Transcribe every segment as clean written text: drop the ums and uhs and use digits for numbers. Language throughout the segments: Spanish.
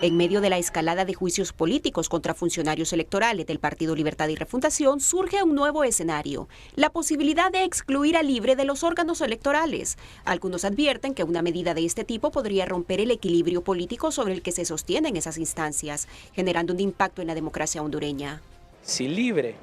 En medio de la escalada de juicios políticos contra funcionarios electorales del Partido Libertad y Refundación, surge un nuevo escenario, la posibilidad de excluir a Libre de los órganos electorales. Algunos advierten que una medida de este tipo podría romper el equilibrio político sobre el que se sostienen esas instancias, generando un impacto en la democracia hondureña. Si Libre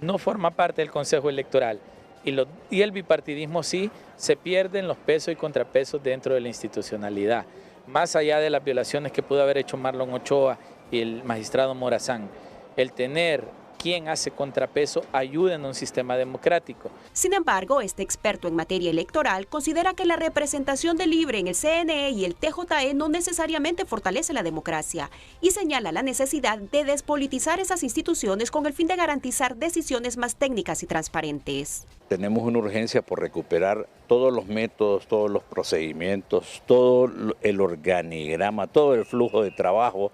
no forma parte del Consejo Electoral y el bipartidismo sí, se pierden los pesos y contrapesos dentro de la institucionalidad. Más allá de las violaciones que pudo haber hecho Marlon Ochoa y el magistrado Morazán, el tener quien hace contrapeso ayuda en un sistema democrático. Sin embargo, este experto en materia electoral considera que la representación de Libre en el CNE y el TJE no necesariamente fortalece la democracia y señala la necesidad de despolitizar esas instituciones con el fin de garantizar decisiones más técnicas y transparentes. Tenemos una urgencia por recuperar todos los métodos, todos los procedimientos, todo el organigrama, todo el flujo de trabajo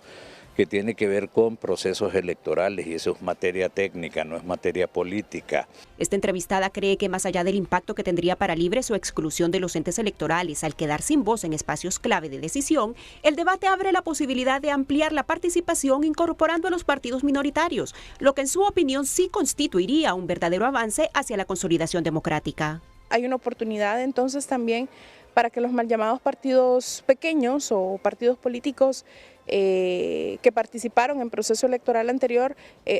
que tiene que ver con procesos electorales, y eso es materia técnica, no es materia política. Esta entrevistada cree que más allá del impacto que tendría para Libre su exclusión de los entes electorales al quedar sin voz en espacios clave de decisión, el debate abre la posibilidad de ampliar la participación incorporando a los partidos minoritarios, lo que en su opinión sí constituiría un verdadero avance hacia la consolidación democrática. Hay una oportunidad entonces también para que los mal llamados partidos pequeños o partidos políticos que participaron en proceso electoral anterior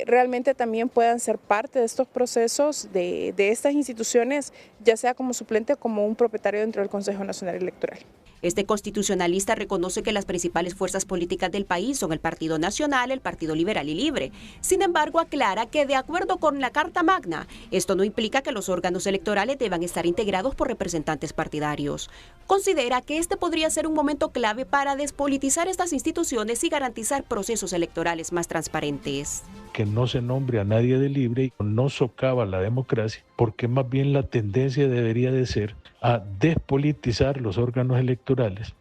realmente también puedan ser parte de estos procesos de estas instituciones, ya sea como suplente o como un propietario dentro del Consejo Nacional Electoral. Este constitucionalista reconoce que las principales fuerzas políticas del país son el Partido Nacional, el Partido Liberal y Libre. Sin embargo, aclara que de acuerdo con la Carta Magna, esto no implica que los órganos electorales deban estar integrados por representantes partidarios. Considera que este podría ser un momento clave para despolitizar estas instituciones y garantizar procesos electorales más transparentes. Que no se nombre a nadie de Libre y no socava la democracia, porque más bien la tendencia debería de ser a despolitizar los órganos electorales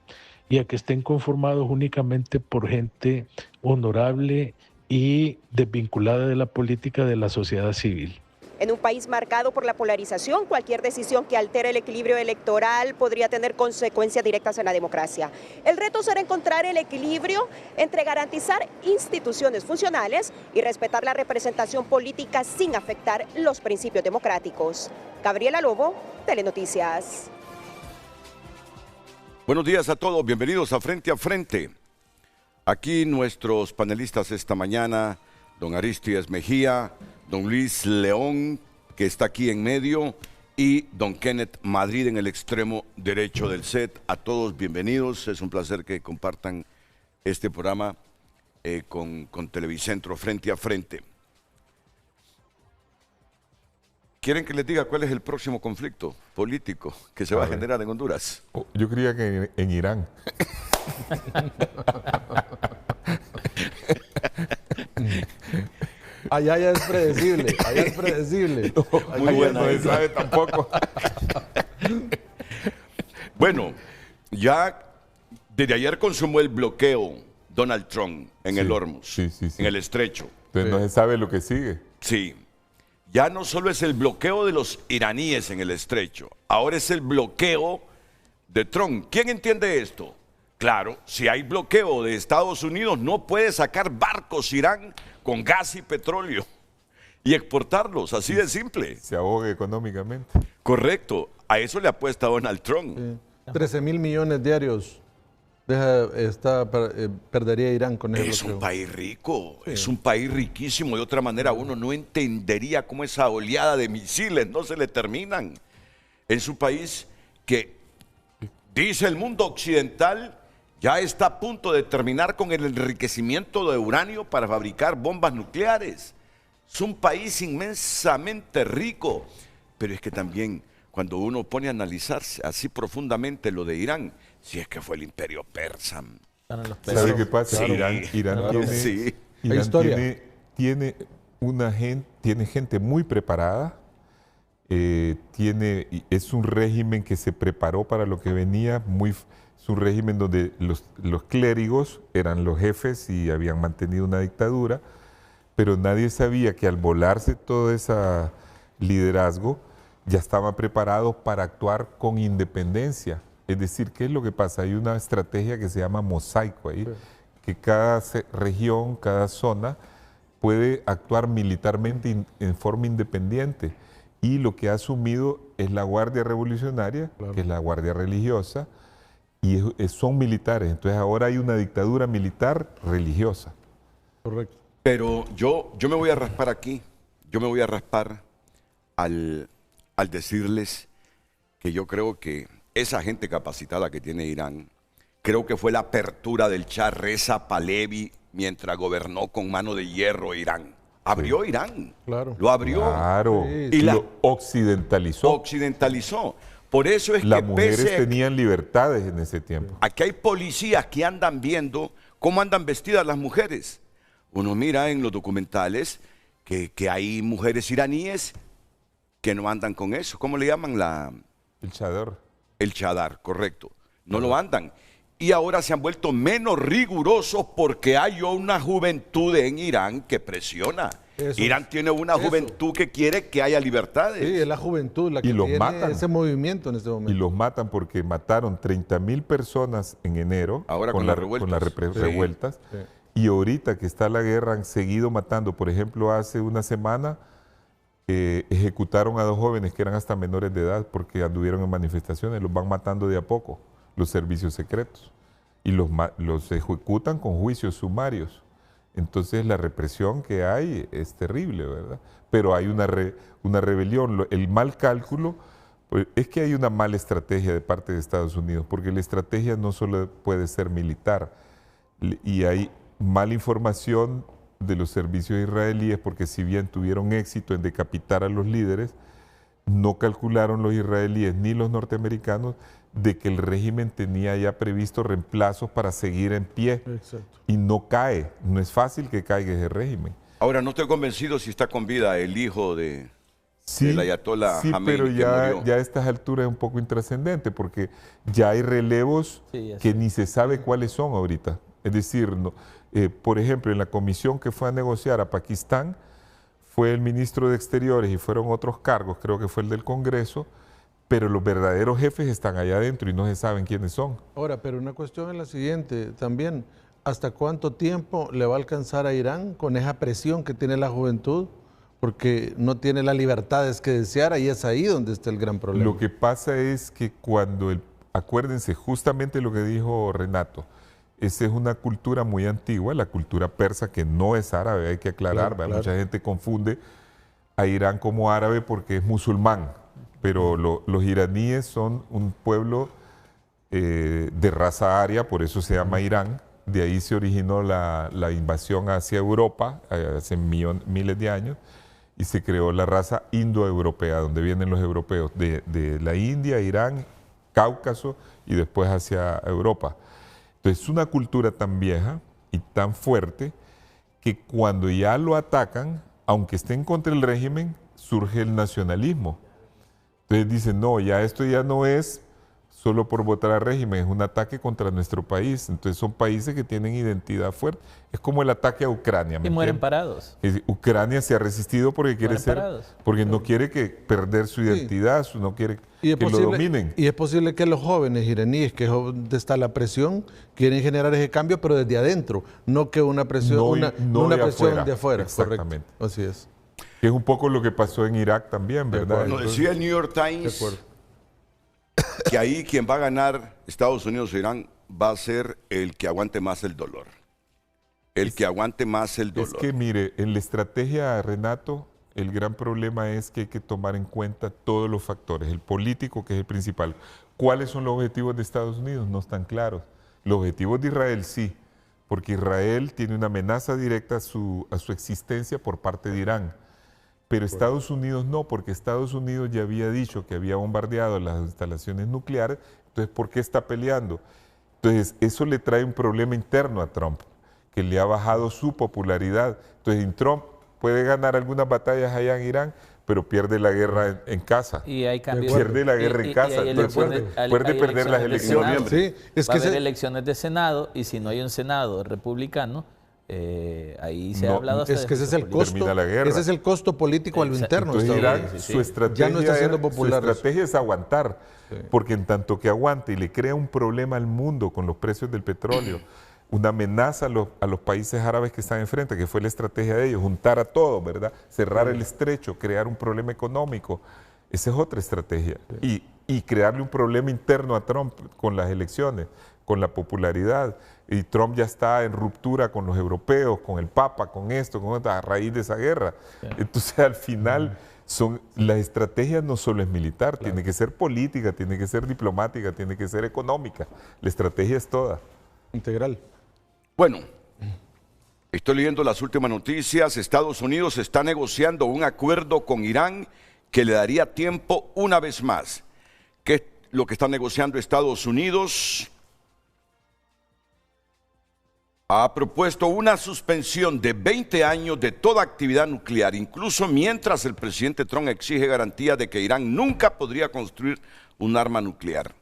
y a que estén conformados únicamente por gente honorable y desvinculada de la política de la sociedad civil. En un país marcado por la polarización, cualquier decisión que altere el equilibrio electoral podría tener consecuencias directas en la democracia. El reto será encontrar el equilibrio entre garantizar instituciones funcionales y respetar la representación política sin afectar los principios democráticos. Gabriela Lobo, Telenoticias. Buenos días a todos, bienvenidos a Frente a Frente. Aquí nuestros panelistas esta mañana, don Aristides Mejía, don Luis León, que está aquí en medio, y don Kenneth Madrid en el extremo derecho del set. A todos bienvenidos, es un placer que compartan este programa con Televicentro Frente a Frente. ¿Quieren que les diga cuál es el próximo conflicto político que se va a generar en Honduras? Yo creía que en Irán. Allá ya es predecible, allá es predecible. No, muy bueno, no se sabe tampoco. Bueno, ya desde ayer consumó el bloqueo Donald Trump en el Hormuz, en el estrecho. Entonces no se sabe lo que sigue. Sí. Ya no solo es el bloqueo de los iraníes en el estrecho, ahora es el bloqueo de Trump. ¿Quién entiende esto? Claro, si hay bloqueo de Estados Unidos, no puede sacar barcos Irán con gas y petróleo y exportarlos, así de simple. Se ahoga económicamente. Correcto, a eso le apuesta Donald Trump. Sí. 13.000 millones diarios perdería Irán con eso. Es un país rico, es un país riquísimo. De otra manera, uno no entendería cómo esa oleada de misiles no se le terminan. Es un país que, dice el mundo occidental, ya está a punto de terminar con el enriquecimiento de uranio para fabricar bombas nucleares. Es un país inmensamente rico, pero es que también cuando uno pone a analizarse así profundamente lo de Irán, si es que fue el imperio persa. ¿Sabe qué pasa? Sí, Irán tiene gente muy preparada, es un régimen que se preparó para lo que venía, es un régimen donde los clérigos eran los jefes y habían mantenido una dictadura, pero nadie sabía que al volarse todo ese liderazgo ya estaban preparados para actuar con independencia. Es decir, ¿qué es lo que pasa? Hay una estrategia que se llama mosaico ahí, que cada región, cada zona puede actuar militarmente en forma independiente. Y lo que ha asumido es la Guardia Revolucionaria, que es la Guardia Religiosa, y son militares. Entonces ahora hay una dictadura militar religiosa. Correcto. Pero yo me voy a raspar aquí. Yo me voy a raspar al decirles que yo creo que esa gente capacitada que tiene Irán, creo que fue la apertura del Shah Reza Pahlavi mientras gobernó con mano de hierro Irán. Abrió Irán. Claro. Lo abrió. Claro. Sí, Y lo occidentalizó. Occidentalizó. Por eso es Las que mujeres tenían libertades en ese tiempo. aquí hay policías que andan viendo cómo andan vestidas las mujeres. Uno mira en los documentales que hay mujeres iraníes que no andan con eso. ¿Cómo le llaman? El chador. El chadar, correcto. No lo andan. Y ahora se han vuelto menos rigurosos porque hay una juventud en Irán que presiona. Eso Irán tiene una juventud que quiere que haya libertades. Sí, es la juventud la que los tiene matan. ese movimiento en este momento. Y los matan porque mataron 30.000 personas en enero. Ahora con las revueltas. Con las Sí. revueltas. Sí. Y ahorita que está la guerra han seguido matando. Por ejemplo, hace una semana ejecutaron a 2 jóvenes que eran hasta menores de edad porque anduvieron en manifestaciones. Los van matando de a poco los servicios secretos. Y los ejecutan con juicios sumarios. Entonces la represión que hay es terrible, ¿verdad? Pero hay una rebelión. El mal cálculo, pues, es que hay una mala estrategia de parte de Estados Unidos, porque la estrategia no solo puede ser militar, y hay mala información de los servicios israelíes, porque si bien tuvieron éxito en decapitar a los líderes, no calcularon los israelíes ni los norteamericanos de que el régimen tenía ya previsto reemplazos para seguir en pie. Exacto. Y no cae, no es fácil que caiga ese régimen. Ahora, no estoy convencido si está con vida el hijo del Ayatollah sí, Jamenei, pero que ya murió. a estas alturas es un poco intrascendente porque ya hay relevos que ni se sabe cuáles son ahorita. Es decir, por ejemplo, en la comisión que fue a negociar a Pakistán, fue el ministro de Exteriores y fueron otros cargos, creo que fue el del Congreso, pero los verdaderos jefes están allá adentro y no se saben quiénes son. Ahora, pero una cuestión es la siguiente también. ¿Hasta cuánto tiempo le va a alcanzar a Irán con esa presión que tiene la juventud? Porque no tiene las libertades que deseara y es ahí donde está el gran problema. Lo que pasa es que acuérdense justamente lo que dijo Renato, esa es una cultura muy antigua, la cultura persa, que no es árabe, hay que aclarar, Claro. Mucha gente confunde a Irán como árabe porque es musulmán, pero los iraníes son un pueblo de raza aria, por eso se llama Irán. De ahí se originó la invasión hacia Europa hace miles de años y se creó la raza indoeuropea, donde vienen los europeos, de la India, Irán, Cáucaso y después hacia Europa. Entonces es una cultura tan vieja y tan fuerte que cuando ya lo atacan, aunque estén contra el régimen, surge el nacionalismo. Entonces dicen, no, ya esto ya no es solo por votar al régimen, es un ataque contra nuestro país. Entonces son países que tienen identidad fuerte. Es como el ataque a Ucrania. Y mueren parados. Ucrania se ha resistido porque quiere porque no quiere perder su identidad, no quiere que lo dominen. Y es posible que los jóvenes iraníes, que es donde está la presión, quieren generar ese cambio, pero desde adentro, no que una presión, una presión de afuera. Exactamente. Correcto. Así es. Que es un poco lo que pasó en Irak también, ¿verdad? Nos decía el New York Times que ahí quien va a ganar, Estados Unidos o Irán, va a ser el que aguante más el dolor. El que aguante más el dolor. Es que mire, en la estrategia, Renato, el gran problema es que hay que tomar en cuenta todos los factores. El político, que es el principal. ¿Cuáles son los objetivos de Estados Unidos? No están claros. Los objetivos de Israel sí, porque Israel tiene una amenaza directa a su existencia por parte de Irán. Pero Estados Unidos no, porque Estados Unidos ya había dicho que había bombardeado las instalaciones nucleares, entonces ¿por qué está peleando? Entonces eso le trae un problema interno a Trump, que le ha bajado su popularidad. Entonces Trump puede ganar algunas batallas allá en Irán, pero pierde la guerra en casa. Y hay cambios. Pierde la guerra en casa, entonces puede perder las elecciones. Sí, Va a haber elecciones de Senado y si no hay un Senado republicano, ahí se ha hablado hasta es que ese es el costo, ese es el costo político a lo interno. Entonces Irán, su estrategia, ya no está siendo popular. Su estrategia es aguantar, porque en tanto que aguante y le crea un problema al mundo con los precios del petróleo, una amenaza a los países árabes que están enfrente, que fue la estrategia de ellos, juntar a todos, ¿verdad? Cerrar el estrecho, crear un problema económico. Esa es otra estrategia. Y crearle un problema interno a Trump con las elecciones, con la popularidad. Y Trump ya está en ruptura con los europeos, con el Papa, con esto, a raíz de esa guerra. Entonces, al final, las estrategias no solo es militar, tiene que ser política, tiene que ser diplomática, tiene que ser económica. La estrategia es toda. Integral. Bueno, estoy leyendo las últimas noticias. Estados Unidos está negociando un acuerdo con Irán que le daría tiempo una vez más. ¿Qué es lo que está negociando Estados Unidos? Ha propuesto una suspensión de 20 años de toda actividad nuclear, incluso mientras el presidente Trump exige garantía de que Irán nunca podría construir un arma nuclear.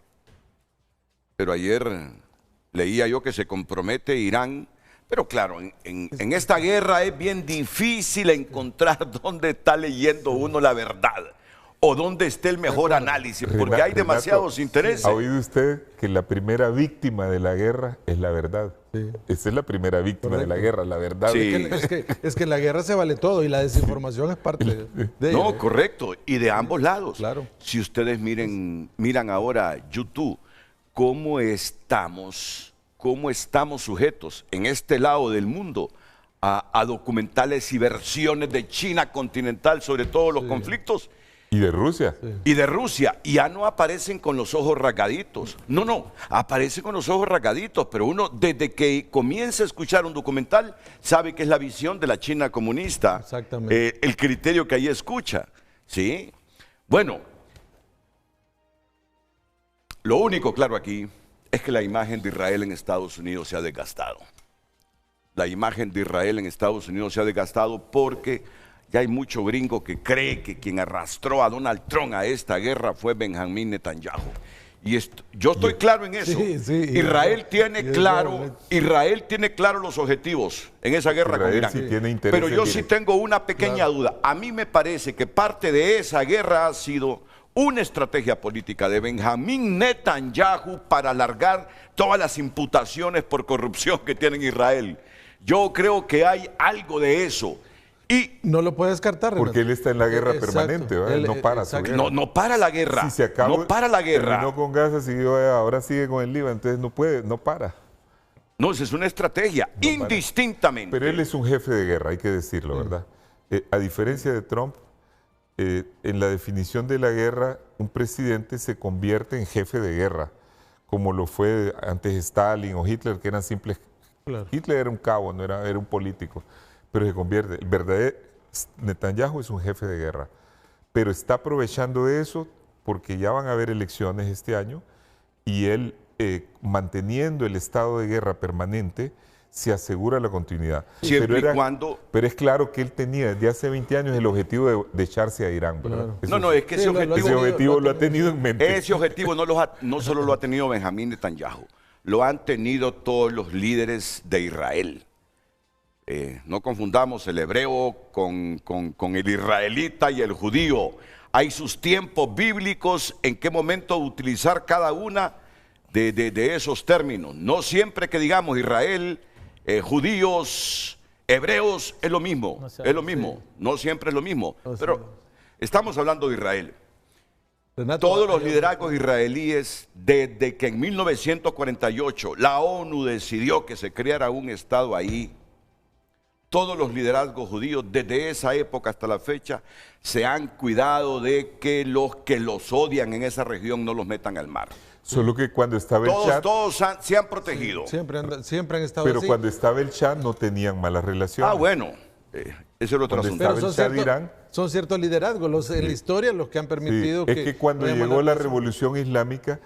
Pero ayer leía yo que se compromete Irán, pero claro, en esta guerra es bien difícil encontrar dónde está leyendo uno la verdad o dónde está el mejor análisis, porque hay demasiados intereses. ¿Ha oído usted que la primera víctima de la guerra es la verdad? Sí. Esa es la primera víctima de la guerra, la verdad. Sí. Es que en la guerra se vale todo y la desinformación es parte de ello. No, correcto, y de ambos lados. Claro. Si ustedes miran ahora YouTube, cómo estamos sujetos en este lado del mundo a documentales y versiones de China continental sobre todos los conflictos. Y de Rusia. Sí. Y de Rusia. Y ya no aparecen con los ojos rasgaditos. No, aparecen con los ojos rasgaditos, pero uno desde que comienza a escuchar un documental sabe que es la visión de la China comunista. Exactamente. El criterio que ahí escucha. ¿Sí? Bueno, lo único claro aquí es que la imagen de Israel en Estados Unidos se ha desgastado. La imagen de Israel en Estados Unidos se ha desgastado porque ya hay mucho gringo que cree que quien arrastró a Donald Trump a esta guerra fue Benjamín Netanyahu. Y yo estoy claro en eso. Israel tiene claro los objetivos en esa guerra con Irán. Pero yo sí tengo una pequeña duda. A mí me parece que parte de esa guerra ha sido una estrategia política de Benjamín Netanyahu para alargar todas las imputaciones por corrupción que tiene en Israel. Yo creo que hay algo de eso. Y no lo puede descartar, Renato. Porque él está en la guerra permanente, él no para su guerra. No para la guerra. Si se acabó, no para la guerra. Terminó con Gaza, ahora sigue con el Líbano, entonces no para. No, esa es una estrategia, indistintamente. Pero él es un jefe de guerra, hay que decirlo, ¿verdad? A diferencia de Trump, en la definición de la guerra, un presidente se convierte en jefe de guerra, como lo fue antes Stalin o Hitler, que eran simples. Claro. Hitler era un cabo, era un político. Pero se convierte, el verdadero Netanyahu es un jefe de guerra, pero está aprovechando eso porque ya van a haber elecciones este año y él, manteniendo el estado de guerra permanente, se asegura la continuidad. Pero es claro que él tenía desde hace 20 años el objetivo de echarse a Irán. Claro. Es que ese objetivo lo ha tenido en mente. Ese objetivo no solo lo ha tenido Benjamín Netanyahu, lo han tenido todos los líderes de Israel. No confundamos el hebreo con el israelita y el judío. Hay sus tiempos bíblicos en qué momento utilizar cada una de esos términos. No siempre que digamos Israel, judíos, hebreos, es lo mismo. Es lo mismo. No siempre es lo mismo. Pero estamos hablando de Israel. Renato, todos los liderazgos israelíes, desde que en 1948 la ONU decidió que se creara un Estado ahí, todos los liderazgos judíos desde esa época hasta la fecha se han cuidado de que los odian en esa región no los metan al mar. Solo que cuando estaba el Shah... Todos se han protegido. Siempre han estado pero así. cuando estaba el Shah no tenían malas relaciones. Bueno, ese es el otro asunto. Pero son ciertos liderazgos en la historia los que han permitido que... Es que cuando llegó la revolución islámica,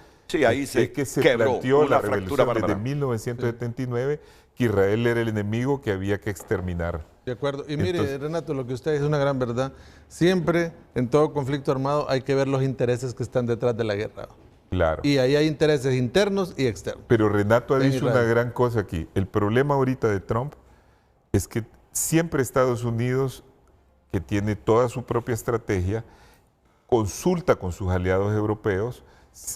ahí se planteó la revolución desde 1979, que Israel era el enemigo que había que exterminar. De acuerdo. Y mire, Renato, lo que usted dice es una gran verdad. Siempre, en todo conflicto armado, hay que ver los intereses que están detrás de la guerra. Claro. Y ahí hay intereses internos y externos. Pero Renato ha dicho una gran cosa aquí. El problema ahorita de Trump es que siempre Estados Unidos, que tiene toda su propia estrategia, consulta con sus aliados europeos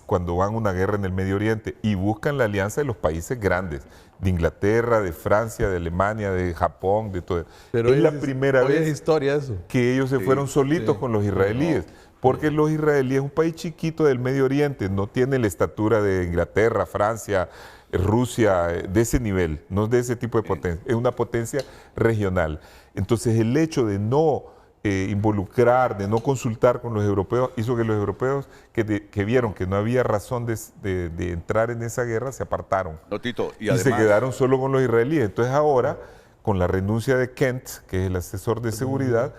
cuando van a una guerra en el Medio Oriente y buscan la alianza de los países grandes. de Inglaterra, de Francia, de Alemania, de Japón, de todo. Pero es la primera vez historia eso. que ellos se fueron solitos con los israelíes. Porque los israelíes es un país chiquito del Medio Oriente, no tiene la estatura de Inglaterra, Francia, Rusia, de ese nivel, no es de ese tipo de potencia, es una potencia regional. Entonces el hecho de no involucrar, de no consultar con los europeos, hizo que los europeos que vieron que no había razón de entrar en esa guerra, se apartaron. No, Tito, y se quedaron solo con los israelíes. Entonces ahora, con la renuncia de Kent, que es el asesor de seguridad,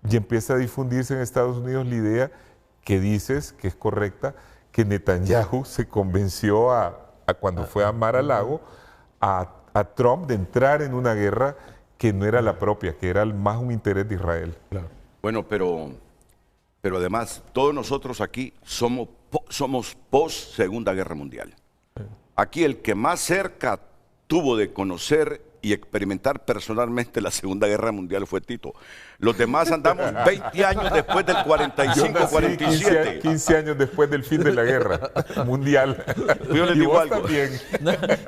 y empieza a difundirse en Estados Unidos la idea que dices, que es correcta, que Netanyahu se convenció cuando fue a Mar-a-Lago a Trump de entrar en una guerra que no era la propia, que era más un interés de Israel. Claro. Bueno, pero además, todos nosotros aquí somos post Segunda Guerra Mundial. Aquí el que más cerca tuvo de conocer y experimentar personalmente la Segunda Guerra Mundial fue Tito. Los demás andamos 20 años después del 45, 47. 15 años después del fin de la guerra mundial. Yo les digo algo.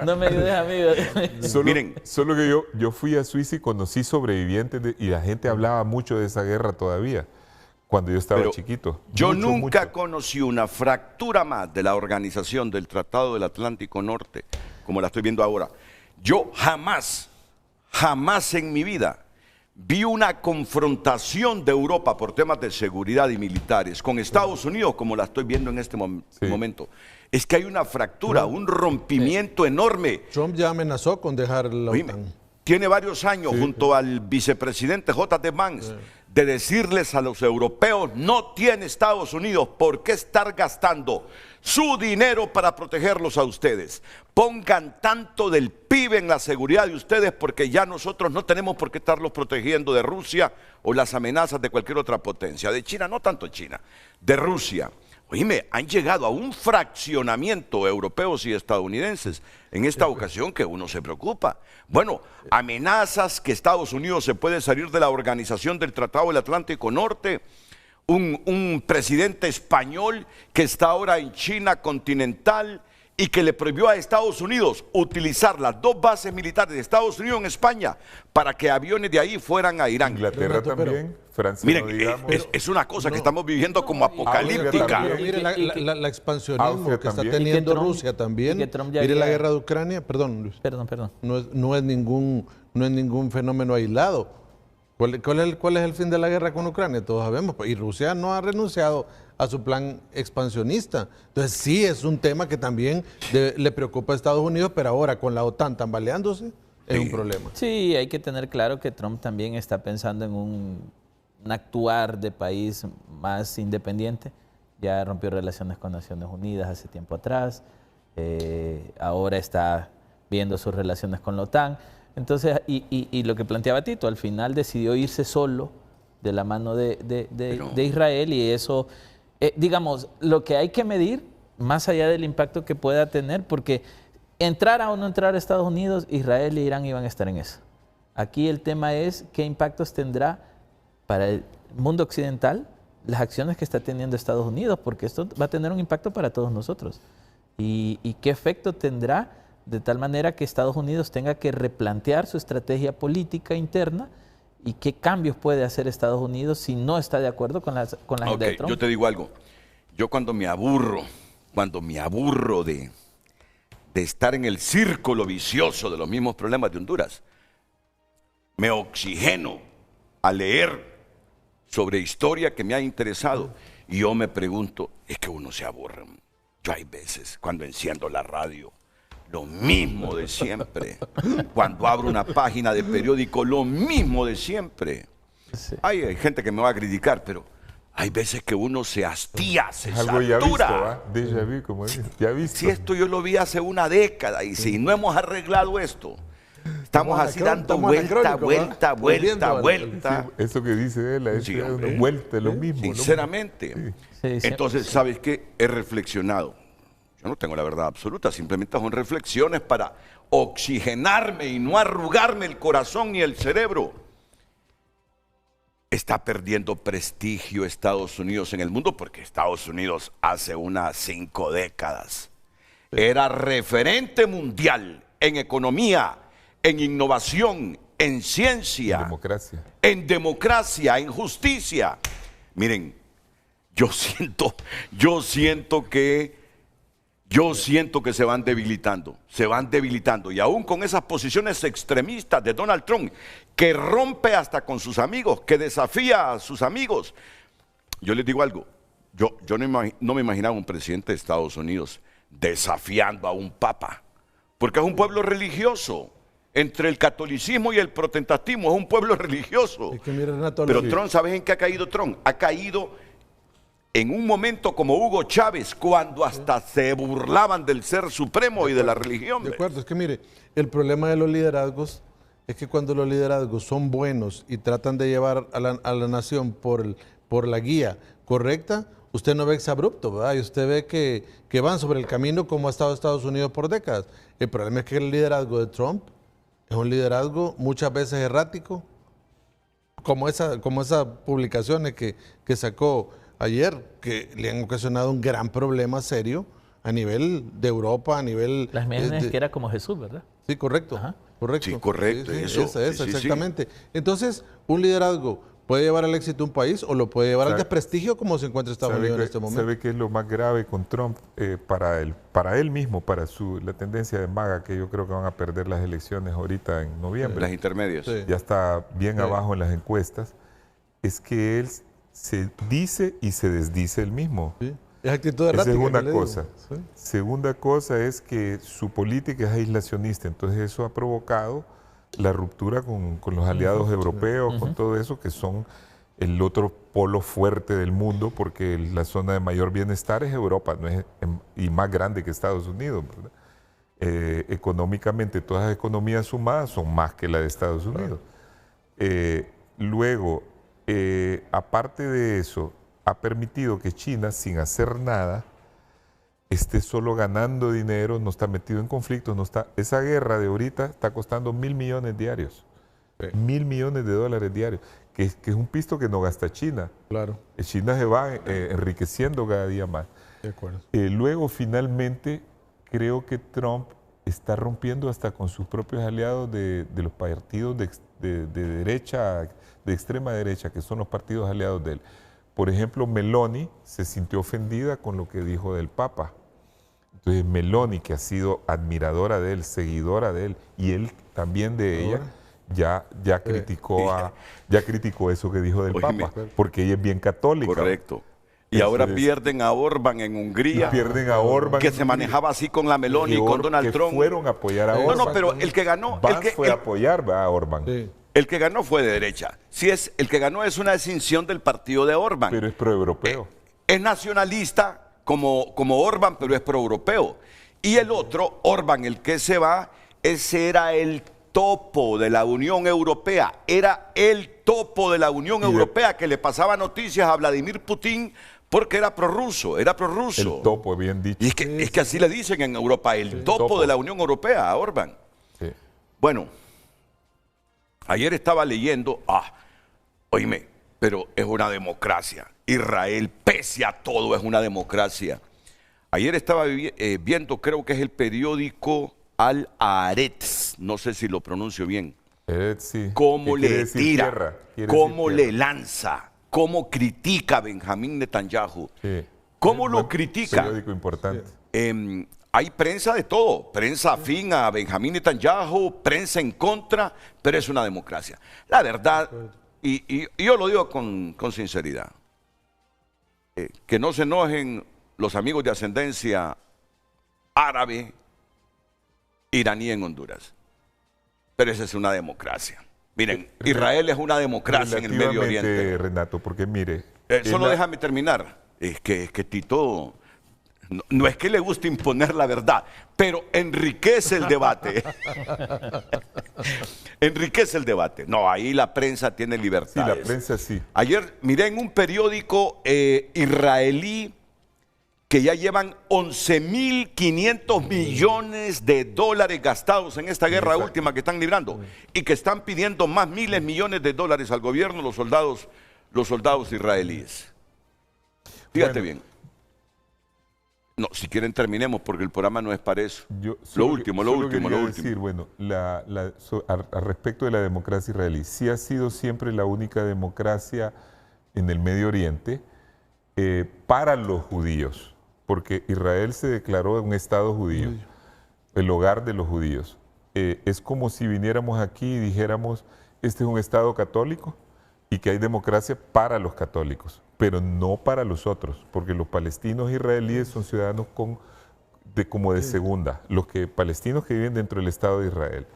No me ayudes, amigo. Miren, solo que yo fui a Suiza y conocí sobrevivientes y la gente hablaba mucho de esa guerra todavía, cuando yo estaba chiquito. Yo nunca conocí una fractura más de la organización del Tratado del Atlántico Norte, como la estoy viendo ahora. Yo jamás en mi vida vi una confrontación de Europa por temas de seguridad y militares con Estados Unidos como la estoy viendo en este momento. Es que hay una fractura, un rompimiento enorme. Trump ya amenazó con dejar la OTAN. Tiene varios años junto al vicepresidente J.D. Vance de decirles a los europeos: no tiene Estados Unidos por qué estar gastando su dinero para protegerlos a ustedes. Pongan tanto del PIB en la seguridad de ustedes, porque ya nosotros no tenemos por qué estarlos protegiendo de Rusia o las amenazas de cualquier otra potencia. De China, no tanto China, de Rusia. Oíme, han llegado a un fraccionamiento europeos y estadounidenses en esta ocasión que uno se preocupa. Bueno, amenazas que Estados Unidos se puede salir de la organización del Tratado del Atlántico Norte. Un presidente español que está ahora en China continental y que le prohibió a Estados Unidos utilizar las 2 bases militares de Estados Unidos en España para que aviones de ahí fueran a Irán. Inglaterra también, Francia. Miren, es una cosa que estamos viviendo como apocalíptica. Pero mire la expansionismo que está teniendo Rusia también. Mire la guerra de Ucrania. Perdón, Luis. Perdón. No es ningún fenómeno aislado. ¿Cuál es el fin de la guerra con Ucrania? Todos sabemos. Y Rusia no ha renunciado a su plan expansionista. Entonces sí es un tema que también le preocupa a Estados Unidos, pero ahora con la OTAN tambaleándose es un problema. Sí, hay que tener claro que Trump también está pensando en un actuar de país más independiente. Ya rompió relaciones con Naciones Unidas hace tiempo atrás. Ahora está viendo sus relaciones con la OTAN. Entonces, y lo que planteaba Tito, al final decidió irse solo de la mano de Israel, y eso, digamos, lo que hay que medir, más allá del impacto que pueda tener, porque entrara o no entrar a Estados Unidos, Israel e Irán iban a estar en eso. Aquí el tema es qué impactos tendrá para el mundo occidental las acciones que está teniendo Estados Unidos, porque esto va a tener un impacto para todos nosotros. Y qué efecto tendrá, de tal manera que Estados Unidos tenga que replantear su estrategia política interna, y qué cambios puede hacer Estados Unidos si no está de acuerdo con la agenda de Trump. Yo te digo algo. Yo cuando me aburro de estar en el círculo vicioso de los mismos problemas de Honduras, me oxigeno a leer sobre historia que me ha interesado, y yo me pregunto, es que uno se aburre. Yo hay veces cuando enciendo la radio, lo mismo de siempre. Cuando abro una página de periódico, lo mismo de siempre. Sí. Hay gente que me va a criticar, pero hay veces que uno se hastía, se algo satura. Ya visto, déjà vu, como dice. Ya visto. Si esto yo lo vi hace una década, y si no hemos arreglado esto, estamos así dando vuelta. Sí, eso que dice él, es una vuelta, lo mismo. Sinceramente. Sí. Entonces, ¿sabes qué? He reflexionado. Yo no tengo la verdad absoluta, simplemente son reflexiones para oxigenarme y no arrugarme el corazón ni el cerebro. Está perdiendo prestigio Estados Unidos en el mundo, porque Estados Unidos hace unas 5 décadas era referente mundial en economía, en innovación, en ciencia, en democracia, en justicia. Miren, yo siento que se van debilitando, y aún con esas posiciones extremistas de Donald Trump, que rompe hasta con sus amigos, que desafía a sus amigos. Yo les digo algo, yo no me imaginaba un presidente de Estados Unidos desafiando a un papa, porque es un pueblo religioso. Entre el catolicismo y el protestantismo es un pueblo religioso. Pero Trump, ¿sabes en qué ha caído Trump? Ha caído en un momento como Hugo Chávez, cuando hasta se burlaban del ser supremo y de la religión. De acuerdo, es que mire, el problema de los liderazgos es que cuando los liderazgos son buenos y tratan de llevar a la nación por la guía correcta, usted no ve exabrupto, ¿verdad? Y usted ve que van sobre el camino como ha estado Estados Unidos por décadas. El problema es que el liderazgo de Trump es un liderazgo muchas veces errático, como esas publicaciones que sacó ayer, que le han ocasionado un gran problema serio a nivel de Europa, a nivel... Las imágenes que era como Jesús, ¿verdad? Sí, correcto. Ajá. Correcto. Sí, correcto. Sí, eso, exactamente. Entonces, un liderazgo puede llevar al éxito un país o lo puede llevar al desprestigio, como se encuentra Estados Unidos en este momento. ¿Sabe qué es lo más grave con Trump? Para él mismo, la tendencia de MAGA, que yo creo que van a perder las elecciones ahorita en noviembre. Las intermedias. Sí. Ya está bien abajo en las encuestas. Es que él se dice y se desdice él mismo. Sí. Es actitud errática. Esa es una cosa. Sí. Segunda cosa es que su política es aislacionista, entonces eso ha provocado la ruptura con los aliados europeos, con todo eso, que son el otro polo fuerte del mundo, porque la zona de mayor bienestar es Europa, no es, y más grande que Estados Unidos, ¿verdad? Económicamente, todas las economías sumadas son más que la de Estados Unidos. Luego, aparte de eso, ha permitido que China, sin hacer nada, esté solo ganando dinero, no está metido en conflictos, esa guerra de ahorita está costando $1.000 millones diarios. Sí. $1.000 millones diarios, que es un pisto que no gasta China. Claro. China se va enriqueciendo cada día más. De acuerdo. Luego, finalmente, creo que Trump está rompiendo hasta con sus propios aliados de los partidos de derecha, de extrema derecha, que son los partidos aliados de él. Por ejemplo, Meloni se sintió ofendida con lo que dijo del Papa. Entonces, Meloni, que ha sido admiradora de él, seguidora de él, y él también de ella, ya criticó eso que dijo del Papa, porque ella es bien católica. Correcto. Y ahora pierden a Orbán en Hungría. Pierden a Orbán. Que se manejaba así con la Meloni y con Donald Trump. Fueron a apoyar a Orbán. No, pero el que ganó... fue a apoyar a Orbán. Sí. El que ganó fue de derecha. El que ganó es una escinsión del partido de Orbán. Pero es proeuropeo. Es nacionalista como Orbán, pero es proeuropeo. Y el otro, Orbán, el que se va, ese era el topo de la Unión Europea. Era el topo de la Unión Europea que le pasaba noticias a Vladimir Putin porque era prorruso, El topo, bien dicho. Y es que así le dicen en Europa, el topo de la Unión Europea a Orbán. Sí. Bueno, ayer estaba leyendo, oíme, pero es una democracia. Israel, pese a todo, es una democracia. Ayer estaba viendo, creo que es el periódico Al-Haaretz, no sé si lo pronuncio bien. Sí. Cómo le tira, cómo le lanza, cómo critica a Benjamín Netanyahu. Sí. Cómo lo critica. Periódico importante. Hay prensa de todo, prensa afín a Benjamín Netanyahu, prensa en contra, pero es una democracia. La verdad, y yo lo digo con sinceridad, que no se enojen los amigos de ascendencia árabe, iraní en Honduras, pero esa es una democracia. Miren, Israel es una democracia en el Medio Oriente. Renato, porque mire... Solo déjame terminar, es que Tito... No es que le guste imponer la verdad, pero enriquece el debate. Enriquece el debate. No, ahí la prensa tiene libertad. Sí, la prensa sí. Ayer miré en un periódico israelí que ya llevan 11.500 millones de dólares gastados en esta guerra última que están librando y que están pidiendo más miles de millones de dólares al gobierno los soldados israelíes. Fíjate bien. No, si quieren terminemos porque el programa no es para eso. Yo Lo último. Decir, bueno, al respecto de la democracia israelí, sí ha sido siempre la única democracia en el Medio Oriente para los judíos, porque Israel se declaró un Estado judío, el hogar de los judíos. Es como si viniéramos aquí y dijéramos, este es un Estado católico y que hay democracia para los católicos, pero no para los otros, porque los palestinos israelíes son ciudadanos como de segunda, los palestinos que viven dentro del Estado de Israel.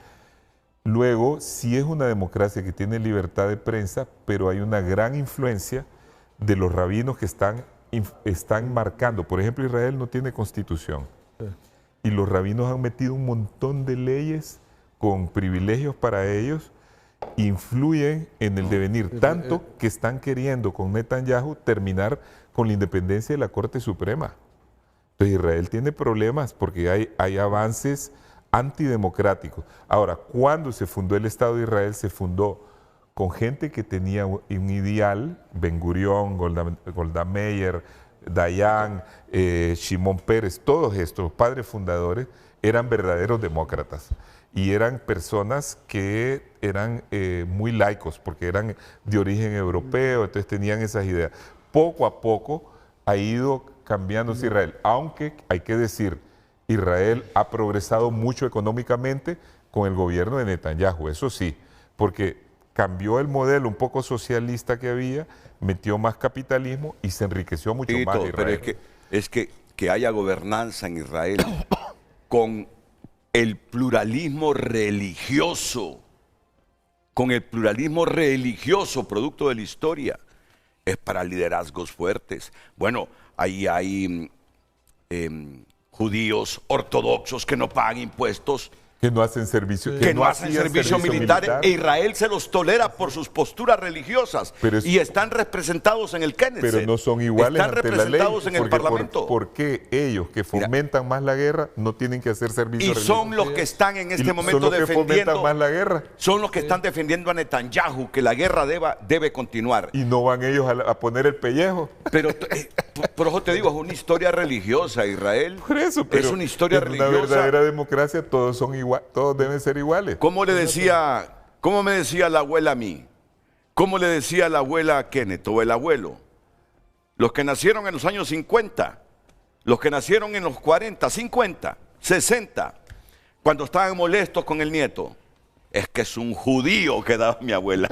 Luego, sí es una democracia que tiene libertad de prensa, pero hay una gran influencia de los rabinos que están marcando. Por ejemplo, Israel no tiene constitución. Y los rabinos han metido un montón de leyes con privilegios para ellos, influyen en el devenir, tanto que están queriendo con Netanyahu terminar con la independencia de la Corte Suprema. Entonces Israel tiene problemas porque hay avances antidemocráticos. Ahora, cuando se fundó el Estado de Israel, se fundó con gente que tenía un ideal, Ben Gurión, Golda Meir, Dayan, Shimon Peres, todos estos padres fundadores eran verdaderos demócratas y eran personas que eran muy laicos porque eran de origen europeo, entonces tenían esas ideas. Poco a poco ha ido cambiándose Israel, aunque hay que decir, Israel ha progresado mucho económicamente con el gobierno de Netanyahu, eso sí, porque cambió el modelo un poco socialista que había, metió más capitalismo y se enriqueció mucho más Israel. Pero es que haya gobernanza en Israel con el pluralismo religioso, producto de la historia, es para liderazgos fuertes. Bueno, ahí hay judíos ortodoxos que no pagan impuestos, que no hacen servicio, que no hacen servicio militar, e Israel se los tolera por sus posturas religiosas y están representados en el Knesset. Pero no son iguales están ante representados la ley, en el Parlamento. ¿Por qué ellos que fomentan más la guerra no tienen que hacer servicio religioso? Y son los que están en este momento ¿Son los que fomentan más la guerra? Son los que están defendiendo a Netanyahu, que la guerra debe continuar. ¿Y no van ellos a poner el pellejo? Pero por eso te digo, es una historia religiosa, Israel. Por eso, pero es una historia religiosa. En una verdadera democracia todos son iguales. Todos deben ser iguales. ¿Cómo me decía la abuela a mí? ¿Cómo le decía la abuela a Kenneth o el abuelo? Los que nacieron en los años 50, los que nacieron en los 40, 50, 60, cuando estaban molestos con el nieto, es que es un judío que daba mi abuela.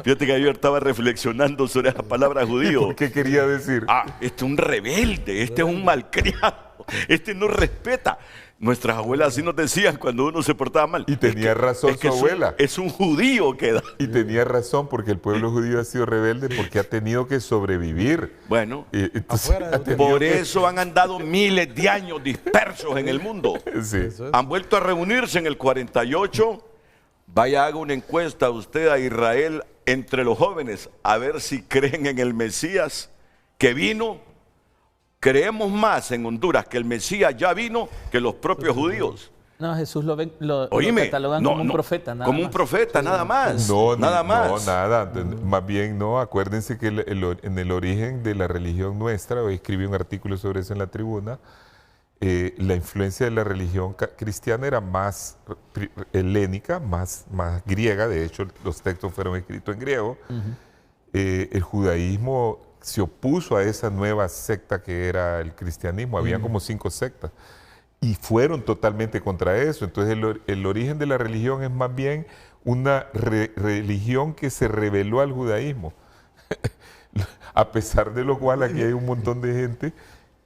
Fíjate que yo estaba reflexionando sobre esa palabra judío. ¿Por qué quería decir? Este es un rebelde, este es un malcriado. Este no respeta. Nuestras abuelas así nos decían cuando uno se portaba mal. Y tenía razón su abuela. Es un judío que da. Y tenía razón porque el pueblo judío ha sido rebelde porque ha tenido que sobrevivir. Bueno, por eso han andado miles de años dispersos en el mundo. Sí. Han vuelto a reunirse en el 48. Vaya, haga una encuesta usted a Israel entre los jóvenes a ver si creen en el Mesías que vino. Creemos más en Honduras que el Mesías ya vino que los propios judíos. No, Jesús lo catalogan como un profeta, nada más. Como un profeta, nada más. Nada. Más bien no. Acuérdense que en el origen de la religión nuestra, hoy escribí un artículo sobre eso en la tribuna, la influencia de la religión cristiana era más helénica, más griega. De hecho, los textos fueron escritos en griego. El judaísmo se opuso a esa nueva secta que era el cristianismo. Había como 5 sectas y fueron totalmente contra eso. Entonces el origen de la religión es más bien una religión que se rebeló al judaísmo. A pesar de lo cual aquí hay un montón de gente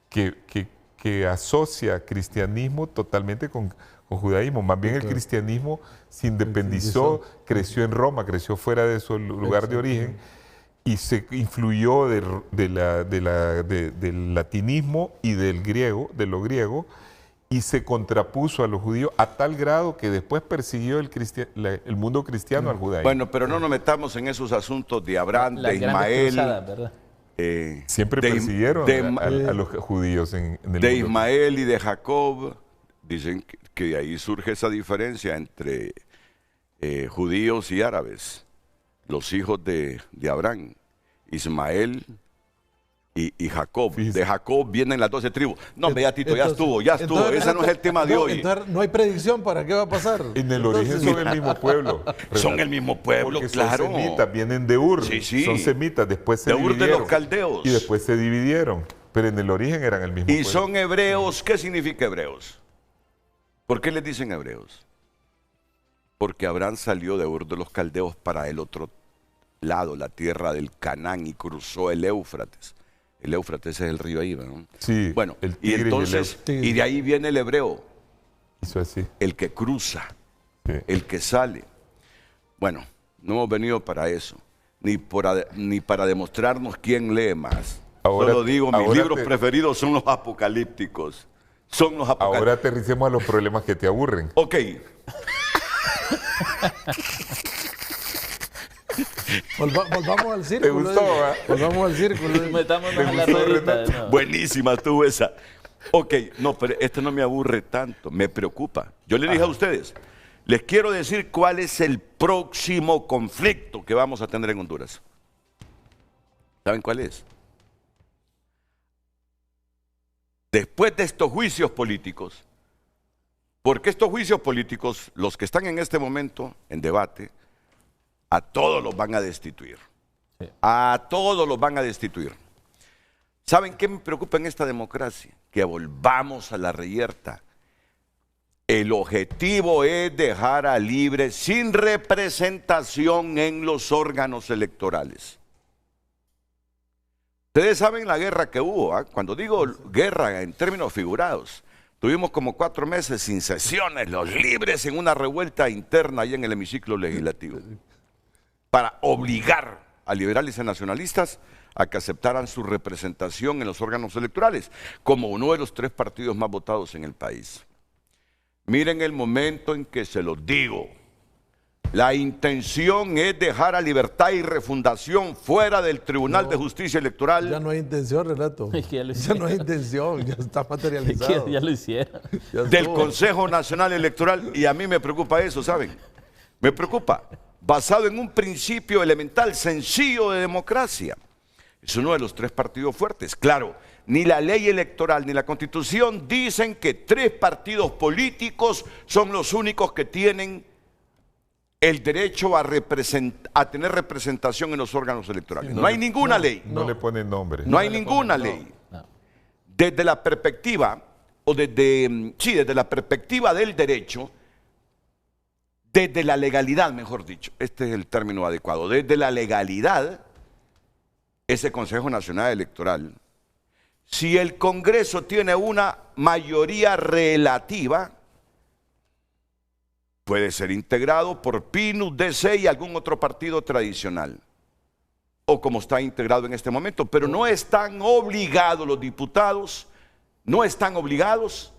que asocia cristianismo totalmente con judaísmo. Más bien el cristianismo se independizó, creció en Roma, creció fuera de su lugar de origen, y se influyó del latinismo y del griego, de lo griego, y se contrapuso a los judíos a tal grado que después persiguió el mundo cristiano al judaísmo. Bueno, pero no nos metamos en esos asuntos de Abraham, de Ismael. Cruzada, siempre persiguieron a los judíos en el de mundo. Ismael y de Jacob. Dicen que de ahí surge esa diferencia entre judíos y árabes. Los hijos de Abraham, Ismael y Jacob. Fíjese. De Jacob vienen las 12 tribus. No, vea Tito, ya estuvo. Ese no es el tema de hoy. Entonces, no hay predicción para qué va a pasar. En el origen son el mismo pueblo. Son el mismo pueblo, Porque claro. son semitas, vienen de Ur. Sí, sí. Son semitas, después se De Ur dividieron. de los caldeos. Y después se dividieron. Pero en el origen eran el mismo Y pueblo. son hebreos. ¿Qué significa hebreos? ¿Por qué les dicen hebreos? Porque Abraham salió de Ur de los caldeos para el otro lado, la tierra del Canaán, y cruzó el Éufrates. El Éufrates es el río ahí, ¿no? Sí, Bueno, el y Tigris entonces, el y de ahí viene el hebreo, Eso así. el que cruza, Sí. el que sale. Bueno, no hemos venido para eso, ni para demostrarnos quién lee más. Ahora- Solo digo, mis ahora libros preferidos son los apocalípticos. Son los apocalípticos. Ahora aterricemos a los problemas que te aburren. Ok, Volvamos al círculo. gustó, va? Volvamos al círculo. Metámonos Me a la gustó, ruedita. Renato. ¿no? buenísima estuvo esa. Ok, no, pero este no me aburre tanto, me preocupa. Yo le dije a ustedes, les quiero decir cuál es el próximo conflicto que vamos a tener en Honduras. ¿Saben cuál es? Después de estos juicios políticos, porque estos juicios políticos, los que están en este momento en debate, a todos los van a destituir. Sí. A todos los van a destituir. ¿Saben qué me preocupa en esta democracia? Que volvamos a la reyerta. El objetivo es dejar a libre sin representación en los órganos electorales. Ustedes saben la guerra que hubo, ¿ah? Cuando digo guerra en términos figurados, tuvimos como 4 meses sin sesiones, los libres en una revuelta interna ahí en el hemiciclo legislativo, para obligar a liberales y nacionalistas a que aceptaran su representación en los órganos electorales, como uno de los 3 partidos más votados en el país. Miren el momento en que se los digo. La intención es dejar a Libertad y Refundación fuera del Tribunal de Justicia Electoral. Ya no hay intención, Renato. Es que ya lo Ya hicieron. no hay intención, ya está Es materializado. que ya lo hicieron. Ya Del estuvo. Consejo Nacional Electoral, y a mí me preocupa eso, ¿saben? Me preocupa, basado en un principio elemental, sencillo de democracia. Es uno de los 3 partidos fuertes. Claro, ni la ley electoral ni la Constitución dicen que 3 partidos políticos son los únicos que tienen el derecho a tener representación en los órganos electorales. No hay ninguna ley. No le ponen nombre. No hay ninguna ley. No. Desde la perspectiva, desde la perspectiva del derecho, desde la legalidad, mejor dicho, este es el término adecuado, desde la legalidad, ese Consejo Nacional Electoral, si el Congreso tiene una mayoría relativa, puede ser integrado por PINUS, DC y algún otro partido tradicional, o como está integrado en este momento, pero no están obligados los diputados, no están obligados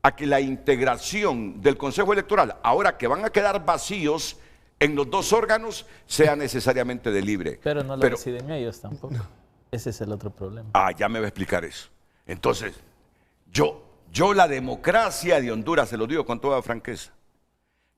a que la integración del Consejo Electoral, ahora que van a quedar vacíos en los 2 órganos, sea necesariamente de libre. Pero no lo deciden ellos tampoco. Ese es el otro problema. Ah, ya me va a explicar eso. Entonces, yo la democracia de Honduras, se lo digo con toda franqueza,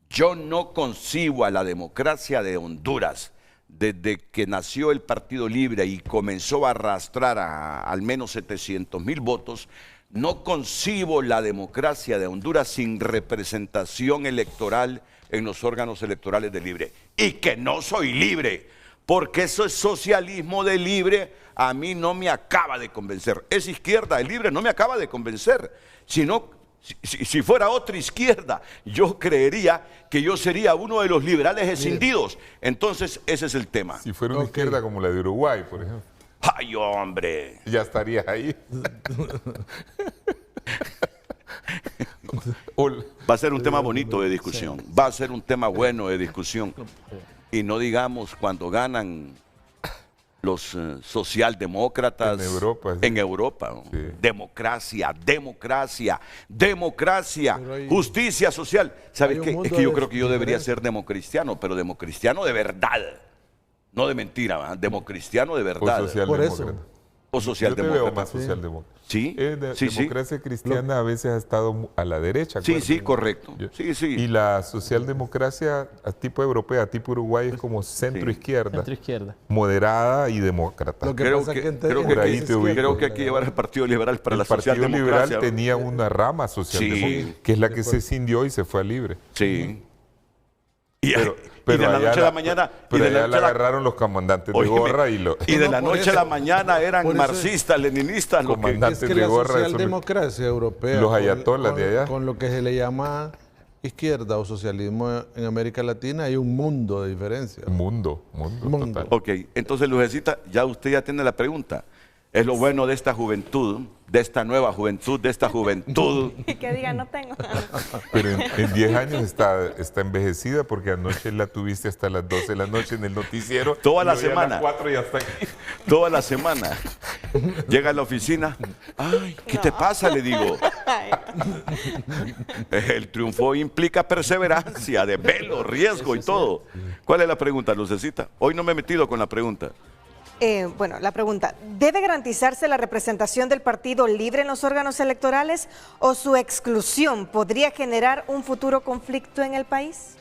yo no concibo a la democracia de Honduras desde que nació el Partido Libre y comenzó a arrastrar a al menos 700,000 votos, no concibo la democracia de Honduras sin representación electoral en los órganos electorales de Libre. Y que no soy libre, porque eso es socialismo de Libre, a mí no me acaba de convencer. Es izquierda de Libre, no me acaba de convencer. Si fuera otra izquierda, yo creería que yo sería uno de los liberales escindidos. Entonces, ese es el tema. Si fuera una izquierda como la de Uruguay, por ejemplo, ¡Ay, hombre! ya estarías ahí. Va a ser un tema bonito de discusión. Va a ser un tema bueno de discusión. Y no digamos cuando ganan los socialdemócratas En Europa, sí. en Europa, ¿no? Sí. Democracia, democracia, democracia, Pero hay- justicia social. ¿Sabes hay un qué? mundo Es que yo de creo que yo debería diferencia. ser democristiano, pero democristiano de verdad. No de mentira, ¿verdad? Democristiano de O verdad. Por eso. socialdemócrata. o Yo te socialdemócrata? veo más socialdemócrata. Sí, Democracia cristiana a veces ha estado a la derecha. Sí, acuérdate. correcto. Y la socialdemocracia a tipo europea, a tipo Uruguay, es como centro-izquierda. Centro-izquierda. Moderada y demócrata. Lo que Creo pasa que, que creo, por ahí que, te ubico. creo que hay que llevar al Partido Liberal para la El Partido socialdemocracia. Liberal tenía una rama socialdemócrata, que es la que se cindió y se fue a Libre. Sí. Y, Pero y de la allá noche a la mañana... Pero y de la allá noche la a la- agarraron los comandantes de Óyeme, gorra y y de No, la por noche a eso- la mañana eran por eso- marxistas, leninistas. Lo que, Comandantes Es que de la gorra, eso socialdemocracia europea, los ayatolas de allá. con lo que se le llama izquierda o socialismo en América Latina, hay un mundo de diferencia. Mundo. Total. Ok, entonces Lucecita, usted ya tiene la pregunta. Es lo bueno de esta juventud, de esta nueva juventud, de esta juventud. Y que diga, no tengo. Pero en 10 años está envejecida porque anoche la tuviste hasta las 12 de la noche en el noticiero. Toda la y hoy a las semana. 4 ya está aquí. Toda la semana. Llega a la oficina. Ay, ¿qué te pasa? Le digo. El triunfo implica perseverancia, desvelo, riesgo y todo. ¿Cuál es la pregunta, Lucecita? Hoy no me he metido con la pregunta. Bueno, la pregunta, ¿debe garantizarse la representación del Partido Libre en los órganos electorales o su exclusión podría generar un futuro conflicto en el país?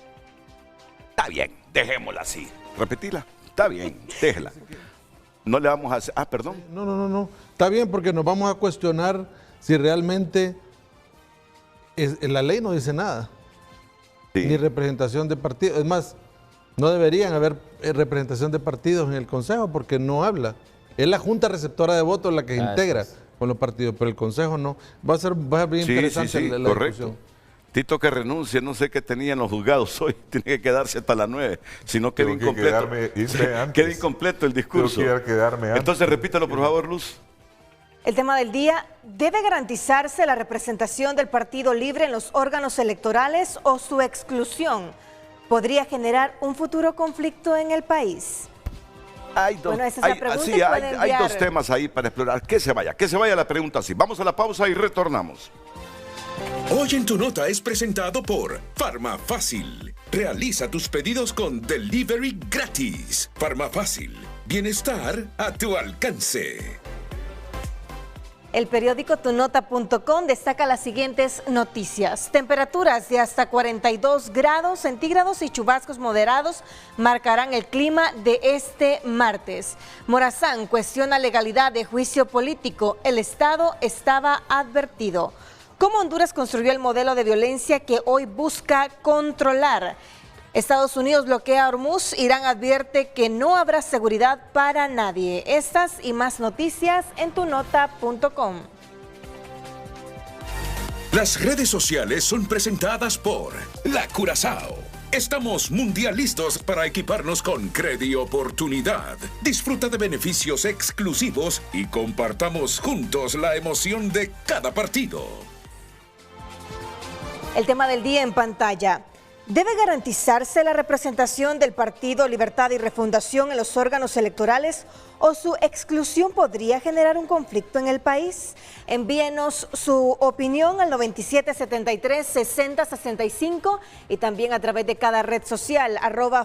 Está bien, dejémosla así. Repetila. Está bien, déjela. No le vamos a hacer... Ah, perdón. No. Está bien porque nos vamos a cuestionar si realmente la ley no dice nada. Sí. Ni representación de partidos. Es más, no deberían haber representación de partidos en el Consejo porque no habla. Es la Junta Receptora de Votos la que se integra con los partidos, pero el Consejo no. Va a ser bien interesante la correcto. discusión. Tito que renuncie, no sé qué tenían los juzgados hoy, tiene que quedarse hasta las 9, si no queda Tengo que incompleto. irme antes. Queda incompleto el discurso. Tengo que quedarme antes. Entonces repítalo por favor, Luz. El tema del día, ¿debe garantizarse la representación del Partido Libre en los órganos electorales o su exclusión podría generar un futuro conflicto en el país? Hay dos, Bueno, esa es la pregunta y pueden hay dos enviar- temas ahí para explorar. Que se vaya la pregunta así. Vamos a la pausa y retornamos. Hoy en Tu Nota es presentado por Farmafácil. Realiza tus pedidos con delivery gratis. Farmafácil. Bienestar a tu alcance. El periódico tunota.com destaca las siguientes noticias. Temperaturas de hasta 42 grados centígrados y chubascos moderados marcarán el clima de este martes. Morazán cuestiona legalidad de juicio político. El Estado estaba advertido. ¿Cómo Honduras construyó el modelo de violencia que hoy busca controlar? Estados Unidos bloquea a Hormuz, Irán advierte que no habrá seguridad para nadie. Estas y más noticias en tunota.com. Las redes sociales son presentadas por La Curazao. Estamos mundialistas para equiparnos con Credi Oportunidad. Disfruta de beneficios exclusivos y compartamos juntos la emoción de cada partido. El tema del día en pantalla. ¿Debe garantizarse la representación del Partido Libertad y Refundación en los órganos electorales o su exclusión podría generar un conflicto en el país? Envíenos su opinión al 9773-6065 y también a través de cada red social,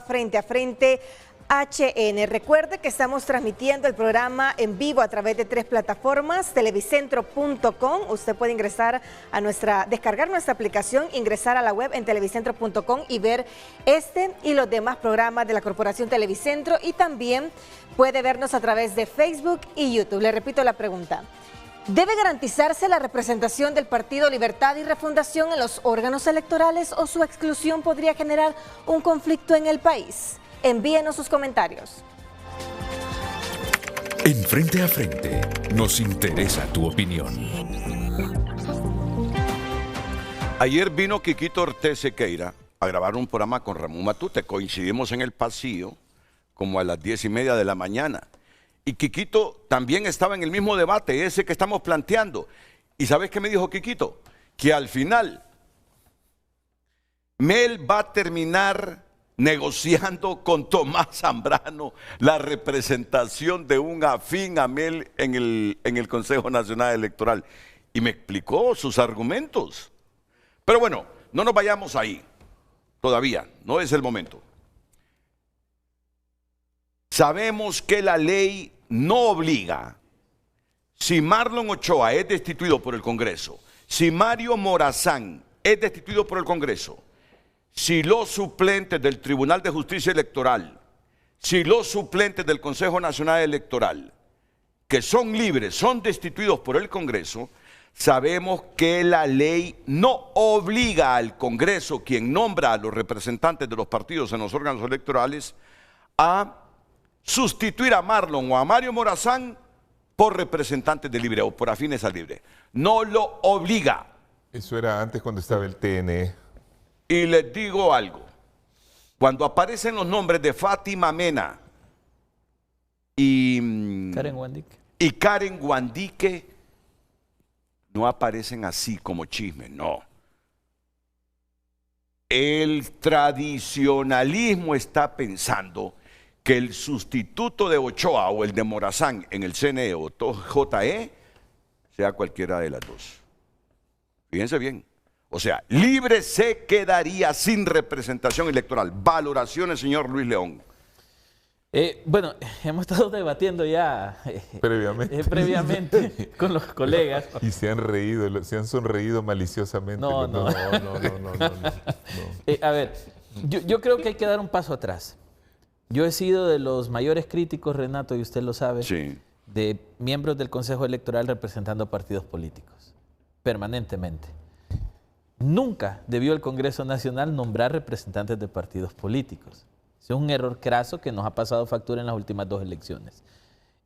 @FrenteAFrente HN. Recuerde que estamos transmitiendo el programa en vivo a través de 3 plataformas, televicentro.com. Usted puede descargar nuestra aplicación, ingresar a la web en televicentro.com y ver este y los demás programas de la Corporación Televicentro, y también puede vernos a través de Facebook y YouTube. Le repito la pregunta. ¿Debe garantizarse la representación del Partido Libertad y Refundación en los órganos electorales o su exclusión podría generar un conflicto en el país? Envíenos sus comentarios. En Frente a Frente, nos interesa tu opinión. Ayer vino Quiquito Ortiz Sequeira a grabar un programa con Ramón Matute. Coincidimos en el pasillo como a las 10:30 de la mañana. Y Quiquito también estaba en el mismo debate, ese que estamos planteando. ¿Y sabes qué me dijo Quiquito? Que al final Mel va a terminar negociando con Tomás Zambrano la representación de un afín a Mel en el Consejo Nacional Electoral. Y me explicó sus argumentos. Pero bueno, no nos vayamos ahí. Todavía, no es el momento. Sabemos que la ley no obliga Si Marlon Ochoa es destituido por el Congreso, si Mario Morazán es destituido por el Congreso, si los suplentes del Tribunal de Justicia Electoral, si los suplentes del Consejo Nacional Electoral, que son libres, son destituidos por el Congreso, sabemos que la ley no obliga al Congreso, quien nombra a los representantes de los partidos en los órganos electorales, a sustituir a Marlon o a Mario Morazán por representantes de Libre o por afines a Libre. No lo obliga. Eso era antes cuando estaba el TNE. Y les digo algo. Cuando aparecen los nombres de Fátima Mena y Karen Guandique, no aparecen así como chismes, no. El tradicionalismo está pensando que el sustituto de Ochoa o el de Morazán en el CNE o JE sea cualquiera de las dos. Fíjense bien. O sea, Libre se quedaría sin representación electoral. Valoraciones, señor Luis León. Bueno, hemos estado debatiendo ya previamente con los colegas. Y se han sonreído maliciosamente. No. A ver, yo creo que hay que dar un paso atrás. Yo he sido de los mayores críticos, Renato, y usted lo sabe, sí, de miembros del Consejo Electoral representando partidos políticos, permanentemente. Nunca debió el Congreso Nacional nombrar representantes de partidos políticos. Es un error craso que nos ha pasado factura en las últimas 2 elecciones.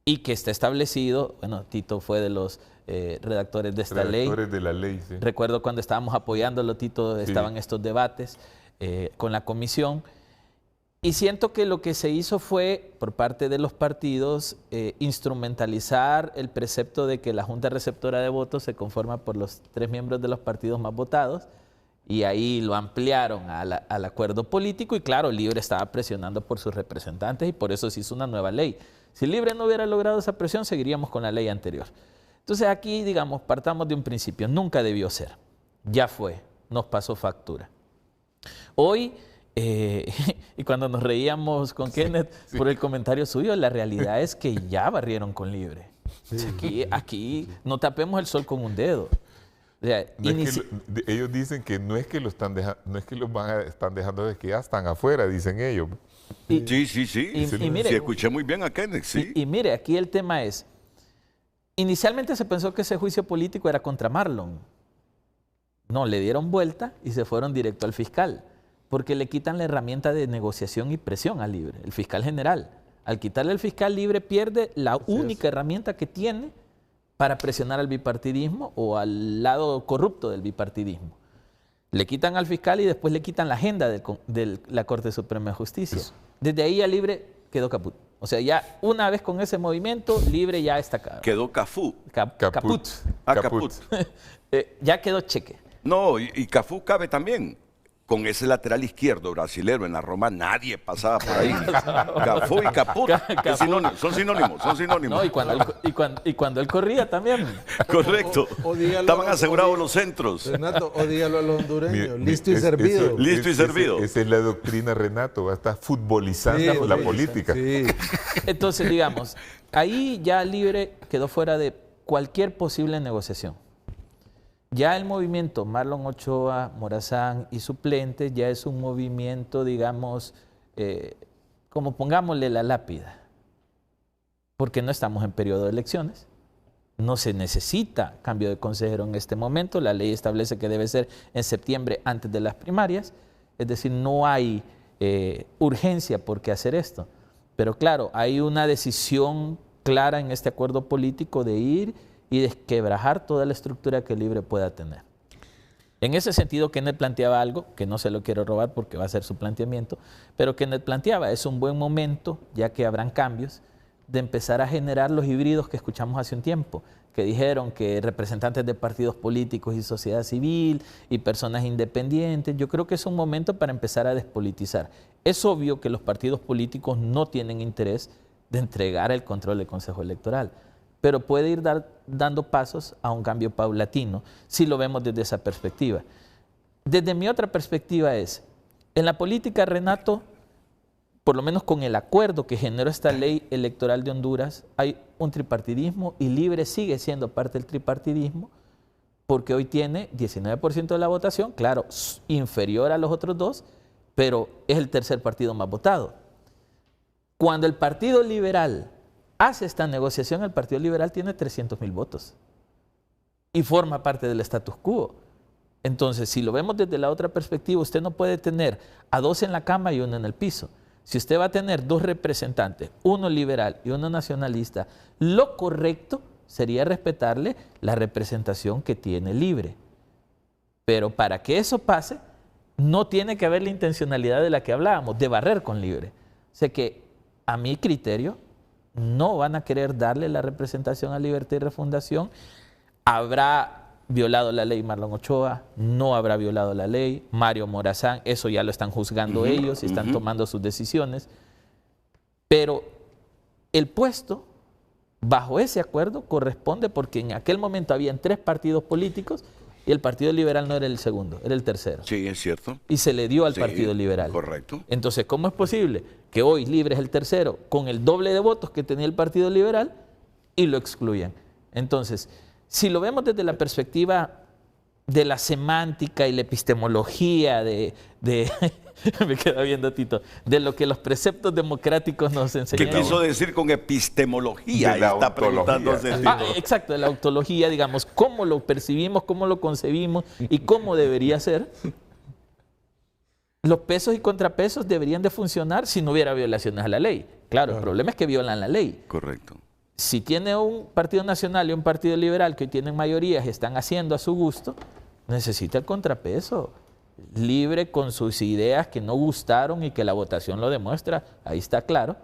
Y que está establecido, bueno, Tito fue de los redactores de esta ley. Redactores de la ley, sí. Recuerdo cuando estábamos apoyándolo, Tito, estaban estos debates con la comisión. Y siento que lo que se hizo fue, por parte de los partidos, instrumentalizar el precepto de que la Junta Receptora de Votos se conforma por los 3 miembros de los partidos más votados, y ahí lo ampliaron al acuerdo político, y claro, Libre estaba presionando por sus representantes y por eso se hizo una nueva ley. Si Libre no hubiera logrado esa presión, seguiríamos con la ley anterior. Entonces aquí, digamos, partamos de un principio, nunca debió ser, ya fue, nos pasó factura. Hoy... y cuando nos reíamos con Kenneth por el comentario suyo, la realidad es que ya barrieron con Libre. O sea, aquí no tapemos el sol con un dedo. O sea, ellos dicen que no es que lo están dejando, no es que los están dejando, de que ya están afuera, dicen ellos. Sí. Y mire, escuché muy bien a Kenneth, sí. Y mire, aquí el tema es, inicialmente se pensó que ese juicio político era contra Marlon. No, le dieron vuelta y se fueron directo al fiscal, porque le quitan la herramienta de negociación y presión al Libre, el fiscal general. Al quitarle al fiscal, Libre pierde la única herramienta que tiene para presionar al bipartidismo o al lado corrupto del bipartidismo. Le quitan al fiscal y después le quitan la agenda de la Corte Suprema de Justicia. Desde ahí ya Libre quedó caput. O sea, ya una vez con ese movimiento, Libre ya está... Quedó cafú. Caput. Caput. Ya quedó cheque. No, y cafú cabe también. Con ese lateral izquierdo brasilero en la Roma, nadie pasaba por ahí. Cafú y caput. Son sinónimos. No, y cuando él corría también. Correcto. Estaban asegurados los centros. Renato, o dígalo a los hondureños. Listo y servido. Listo y servido. Esa es la doctrina, Renato. Va a estar futbolizando la política. Sí. Entonces, digamos, ahí ya Libre quedó fuera de cualquier posible negociación. Ya el movimiento Marlon Ochoa, Morazán y suplentes ya es un movimiento, digamos, como pongámosle la lápida, porque no estamos en periodo de elecciones, no se necesita cambio de consejero en este momento, la ley establece que debe ser en septiembre antes de las primarias, es decir, no hay urgencia por qué hacer esto, pero claro, hay una decisión clara en este acuerdo político de ir y desquebrajar toda la estructura que Libre pueda tener. En ese sentido, Kenneth planteaba algo, que no se lo quiero robar porque va a ser su planteamiento, pero Kenneth planteaba, es un buen momento, ya que habrán cambios, de empezar a generar los híbridos que escuchamos hace un tiempo, que dijeron que representantes de partidos políticos y sociedad civil y personas independientes. Yo creo que es un momento para empezar a despolitizar. Es obvio que los partidos políticos no tienen interés de entregar el control del Consejo Electoral, pero puede ir dando pasos a un cambio paulatino, si lo vemos desde esa perspectiva. Desde mi otra perspectiva es, en la política, Renato, por lo menos con el acuerdo que generó esta ley electoral de Honduras, hay un tripartidismo y Libre sigue siendo parte del tripartidismo porque hoy tiene 19% de la votación, claro, inferior a los otros dos, pero es el tercer partido más votado. Cuando el Partido Liberal hace esta negociación, el Partido Liberal tiene 300,000 votos y forma parte del status quo. Entonces, si lo vemos desde la otra perspectiva, usted no puede tener a 2 en la cama y 1 en el piso. Si usted va a tener 2 representantes, uno liberal y uno nacionalista, lo correcto sería respetarle la representación que tiene Libre. Pero para que eso pase, no tiene que haber la intencionalidad de la que hablábamos, de barrer con Libre. O sea que, a mi criterio, no van a querer darle la representación a Libertad y Refundación. Habrá violado la ley Marlon Ochoa, no habrá violado la ley, Mario Morazán, eso ya lo están juzgando ellos y están tomando sus decisiones. Pero el puesto, bajo ese acuerdo, corresponde porque en aquel momento habían 3 partidos políticos y el Partido Liberal no era el segundo, era el tercero. Sí, es cierto. Y se le dio al Partido Liberal. Correcto. Entonces, ¿cómo es posible que hoy Libre es el tercero con el doble de votos que tenía el Partido Liberal y lo excluyan? Entonces, si lo vemos desde la perspectiva de la semántica y la epistemología me queda viendo Tito, de lo que los preceptos democráticos nos enseñan. ¿Qué quiso decir con epistemología? De la está preguntándose. Exacto, de la ontología, digamos, cómo lo percibimos, cómo lo concebimos y cómo debería ser. Los pesos y contrapesos deberían de funcionar si no hubiera violaciones a la ley. Claro, el problema es que violan la ley. Correcto. Si tiene un partido nacional y un partido liberal que hoy tienen mayorías y están haciendo a su gusto, necesita el contrapeso. Libre con sus ideas que no gustaron y que la votación lo demuestra, ahí está claro,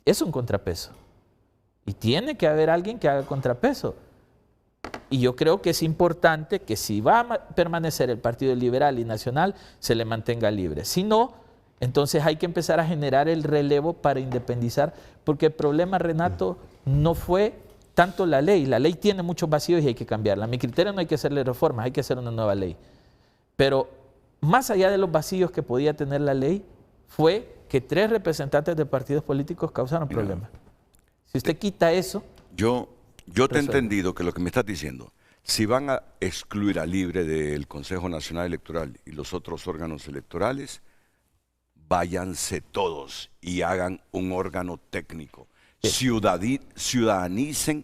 es un contrapeso. Y tiene que haber alguien que haga contrapeso. Y yo creo que es importante que si va a permanecer el Partido Liberal y Nacional, se le mantenga Libre. Si no, entonces hay que empezar a generar el relevo para independizar, porque el problema, Renato, no fue tanto la ley. La ley tiene muchos vacíos y hay que cambiarla. A mi criterio no hay que hacerle reformas, hay que hacer una nueva ley. Pero más allá de los vacíos que podía tener la ley, fue que 3 representantes de partidos políticos causaron problemas. Si usted quita eso... Yo te he entendido que lo que me estás diciendo, si van a excluir a Libre del Consejo Nacional Electoral y los otros órganos electorales, váyanse todos y hagan un órgano técnico. Ciudadanicen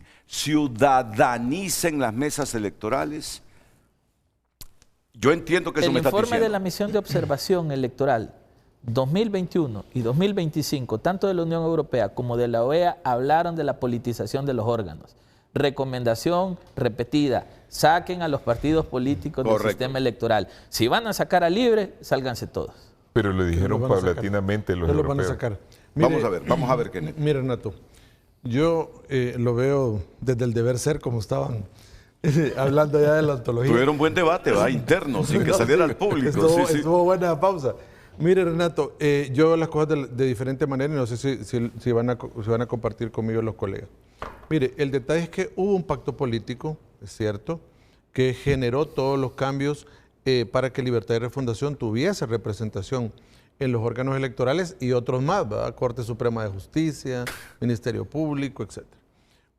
las mesas electorales. Yo entiendo que eso me está diciendo. El informe de la misión de observación electoral 2021 y 2025, tanto de la Unión Europea como de la OEA, hablaron de la politización de los órganos. Recomendación repetida, saquen a los partidos políticos del sistema electoral. Si van a sacar a Libre, sálganse todos. Pero lo dijeron paulatinamente los europeos. Lo van a sacar. Mire, vamos a ver qué. Mire, Renato, yo lo veo desde el deber ser, como estaban hablando ya de la ontología. Tuvieron un buen debate, interno, sin que saliera al público. Estuvo buena pausa. Mire, Renato, yo veo las cosas de diferente manera y no sé si van a compartir conmigo los colegas. Mire, el detalle es que hubo un pacto político, es cierto, que generó todos los cambios para que Libertad y Refundación tuviese representación en los órganos electorales y otros más, ¿verdad? Corte Suprema de Justicia, Ministerio Público, etc.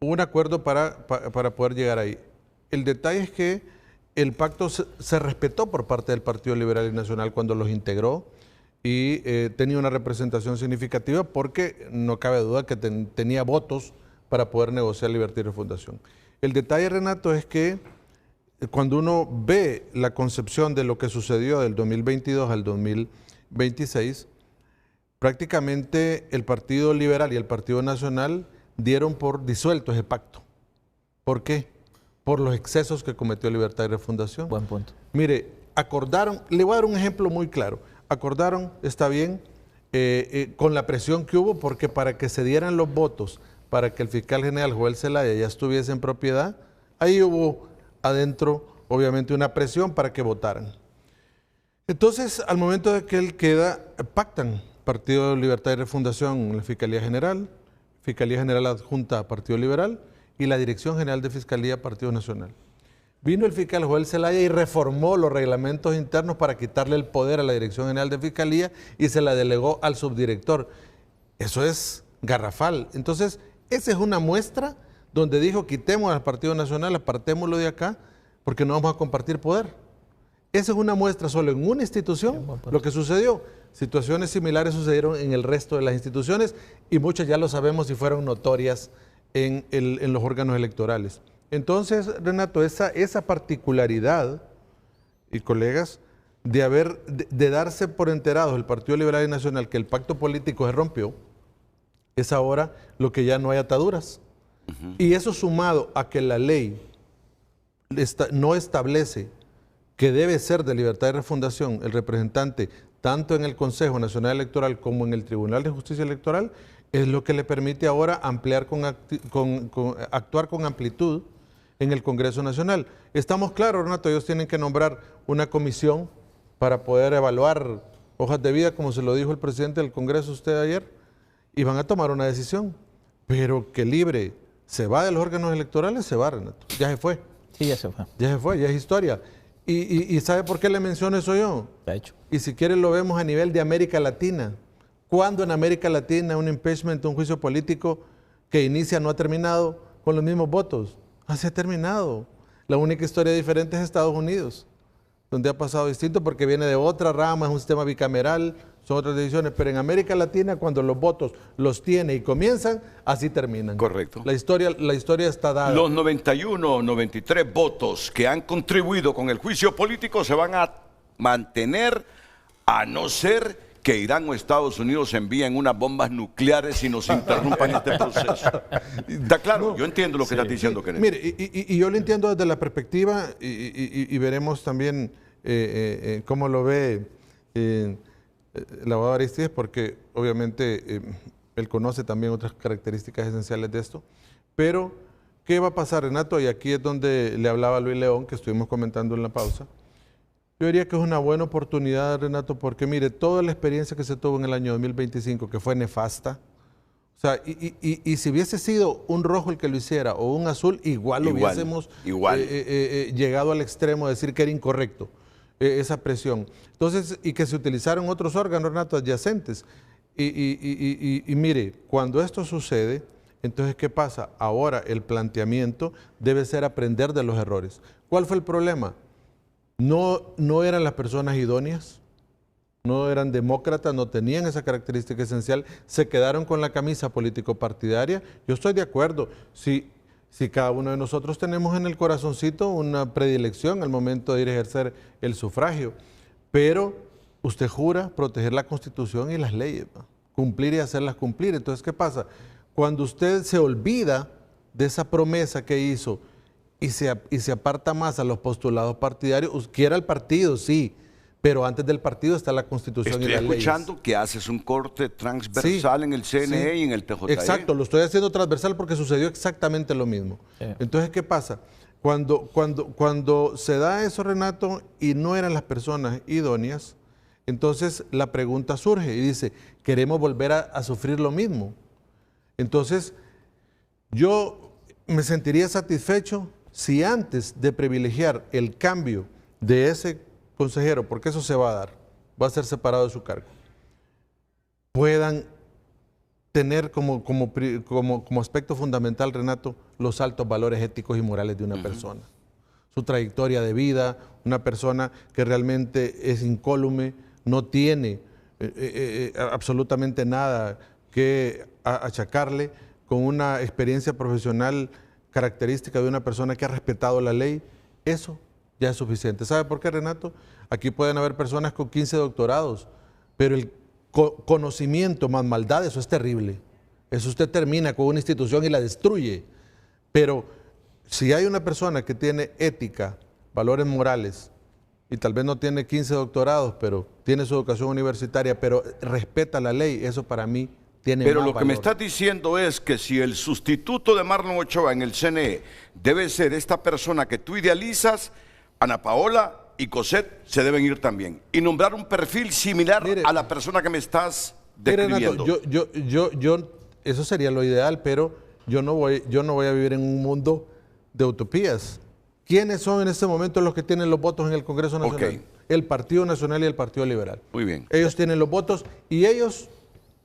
Hubo un acuerdo para poder llegar ahí. El detalle es que el pacto se respetó por parte del Partido Liberal y Nacional cuando los integró y tenía una representación significativa porque no cabe duda que tenía votos para poder negociar Libertad y Refundación. El detalle, Renato, es que cuando uno ve la concepción de lo que sucedió del 2022 al 2026, prácticamente el Partido Liberal y el Partido Nacional dieron por disuelto ese pacto. ¿Por qué? Por los excesos que cometió Libertad y Refundación. Buen punto. Mire, acordaron, le voy a dar un ejemplo muy claro. Acordaron, está bien, con la presión que hubo, porque para que se dieran los votos, para que el fiscal general Joel Zelaya ya estuviese en propiedad, ahí hubo adentro, obviamente, una presión para que votaran. Entonces, al momento de que él queda, pactan Partido Libertad y Refundación en la Fiscalía General Adjunta a Partido Liberal y la Dirección General de Fiscalía Partido Nacional. Vino el fiscal Joel Zelaya y reformó los reglamentos internos para quitarle el poder a la Dirección General de Fiscalía y se la delegó al subdirector. Eso es garrafal. Entonces, esa es una muestra donde dijo, quitemos al Partido Nacional, apartémoslo de acá, porque no vamos a compartir poder. Esa es una muestra solo en una institución, lo que sucedió. Situaciones similares sucedieron en el resto de las instituciones y muchas ya lo sabemos y fueron notorias en los órganos electorales. Entonces, Renato, esa particularidad, y colegas, de darse por enterados el Partido Liberal y Nacional que el pacto político se rompió, es ahora lo que ya no hay ataduras. Y eso sumado a que la ley no establece que debe ser de libertad de refundación el representante tanto en el Consejo Nacional Electoral como en el Tribunal de Justicia Electoral, es lo que le permite ahora actuar con amplitud en el Congreso Nacional. Estamos claros, Renato, ellos tienen que nombrar una comisión para poder evaluar hojas de vida, como se lo dijo el presidente del Congreso usted ayer, y van a tomar una decisión. Pero que Libre se va de los órganos electorales, se va, Renato. Ya se fue. Sí, ya se fue. Ya se fue, ya es historia. ¿Y sabe por qué le menciono eso yo? De hecho. Y si quiere lo vemos a nivel de América Latina. ¿Cuándo en América Latina un impeachment, un juicio político que inicia no ha terminado con los mismos votos? Así ha terminado. La única historia diferente es Estados Unidos, donde ha pasado distinto porque viene de otra rama, es un sistema bicameral, son otras decisiones, pero en América Latina cuando los votos los tiene y comienzan, así terminan. Correcto. La historia está dada. Los 91 o 93 votos que han contribuido con el juicio político se van a mantener a no ser que Irán o Estados Unidos envíen unas bombas nucleares y nos interrumpan este proceso. ¿Está claro? No, yo entiendo lo que estás diciendo, Kenneth. Mire, y yo lo entiendo desde la perspectiva y veremos también cómo lo ve el abogado Aristides, porque obviamente él conoce también otras características esenciales de esto. Pero, ¿qué va a pasar, Renato? Y aquí es donde le hablaba Luis León, que estuvimos comentando en la pausa. Yo diría que es una buena oportunidad, Renato, porque mire, toda la experiencia que se tuvo en el año 2025, que fue nefasta, o sea, y si hubiese sido un rojo el que lo hiciera o un azul, igual hubiésemos llegado al extremo de decir que era incorrecto esa presión. Entonces, y que se utilizaron otros órganos, Renato, adyacentes. Y mire, cuando esto sucede, entonces, ¿qué pasa? Ahora el planteamiento debe ser aprender de los errores. ¿Cuál fue el problema? No eran las personas idóneas, no eran demócratas, no tenían esa característica esencial, se quedaron con la camisa político-partidaria. Yo estoy de acuerdo, si cada uno de nosotros tenemos en el corazoncito una predilección al momento de ir a ejercer el sufragio, pero usted jura proteger la Constitución y las leyes, ¿no? Cumplir y hacerlas cumplir. Entonces, ¿qué pasa? Cuando usted se olvida de esa promesa que hizo y se aparta más a los postulados partidarios, quiera el partido, sí, pero antes del partido está la Constitución y las leyes. Estoy escuchando que haces un corte transversal en el CNE y en el TJE. Exacto, lo estoy haciendo transversal porque sucedió exactamente lo mismo. Sí. Entonces, ¿qué pasa? Cuando se da eso, Renato, y no eran las personas idóneas, entonces la pregunta surge y dice, ¿queremos volver a sufrir lo mismo? Entonces, yo me sentiría satisfecho si antes de privilegiar el cambio de ese consejero, porque eso se va a dar, va a ser separado de su cargo, puedan tener como aspecto fundamental, Renato, los altos valores éticos y morales de una persona. Su trayectoria de vida, una persona que realmente es incólume, no tiene absolutamente nada que achacarle, con una experiencia profesional característica de una persona que ha respetado la ley, eso ya es suficiente. ¿Sabe por qué, Renato? Aquí pueden haber personas con 15 doctorados, pero el conocimiento más maldad, eso es terrible. Eso usted termina con una institución y la destruye. Pero si hay una persona que tiene ética, valores morales, y tal vez no tiene 15 doctorados, pero tiene su educación universitaria, pero respeta la ley, eso para mí tiene Pero más lo que valor. me estás diciendo es que si el sustituto de Marlon Ochoa en el CNE debe ser esta persona que tú idealizas, Ana Paola y Cosette se deben ir también. Y nombrar un perfil similar a la persona que me estás describiendo. Renato, eso sería lo ideal, pero yo no voy a vivir en un mundo de utopías. ¿Quiénes son en este momento los que tienen los votos en el Congreso Nacional? El Partido Nacional y el Partido Liberal. Muy bien. Ellos tienen los votos y ellos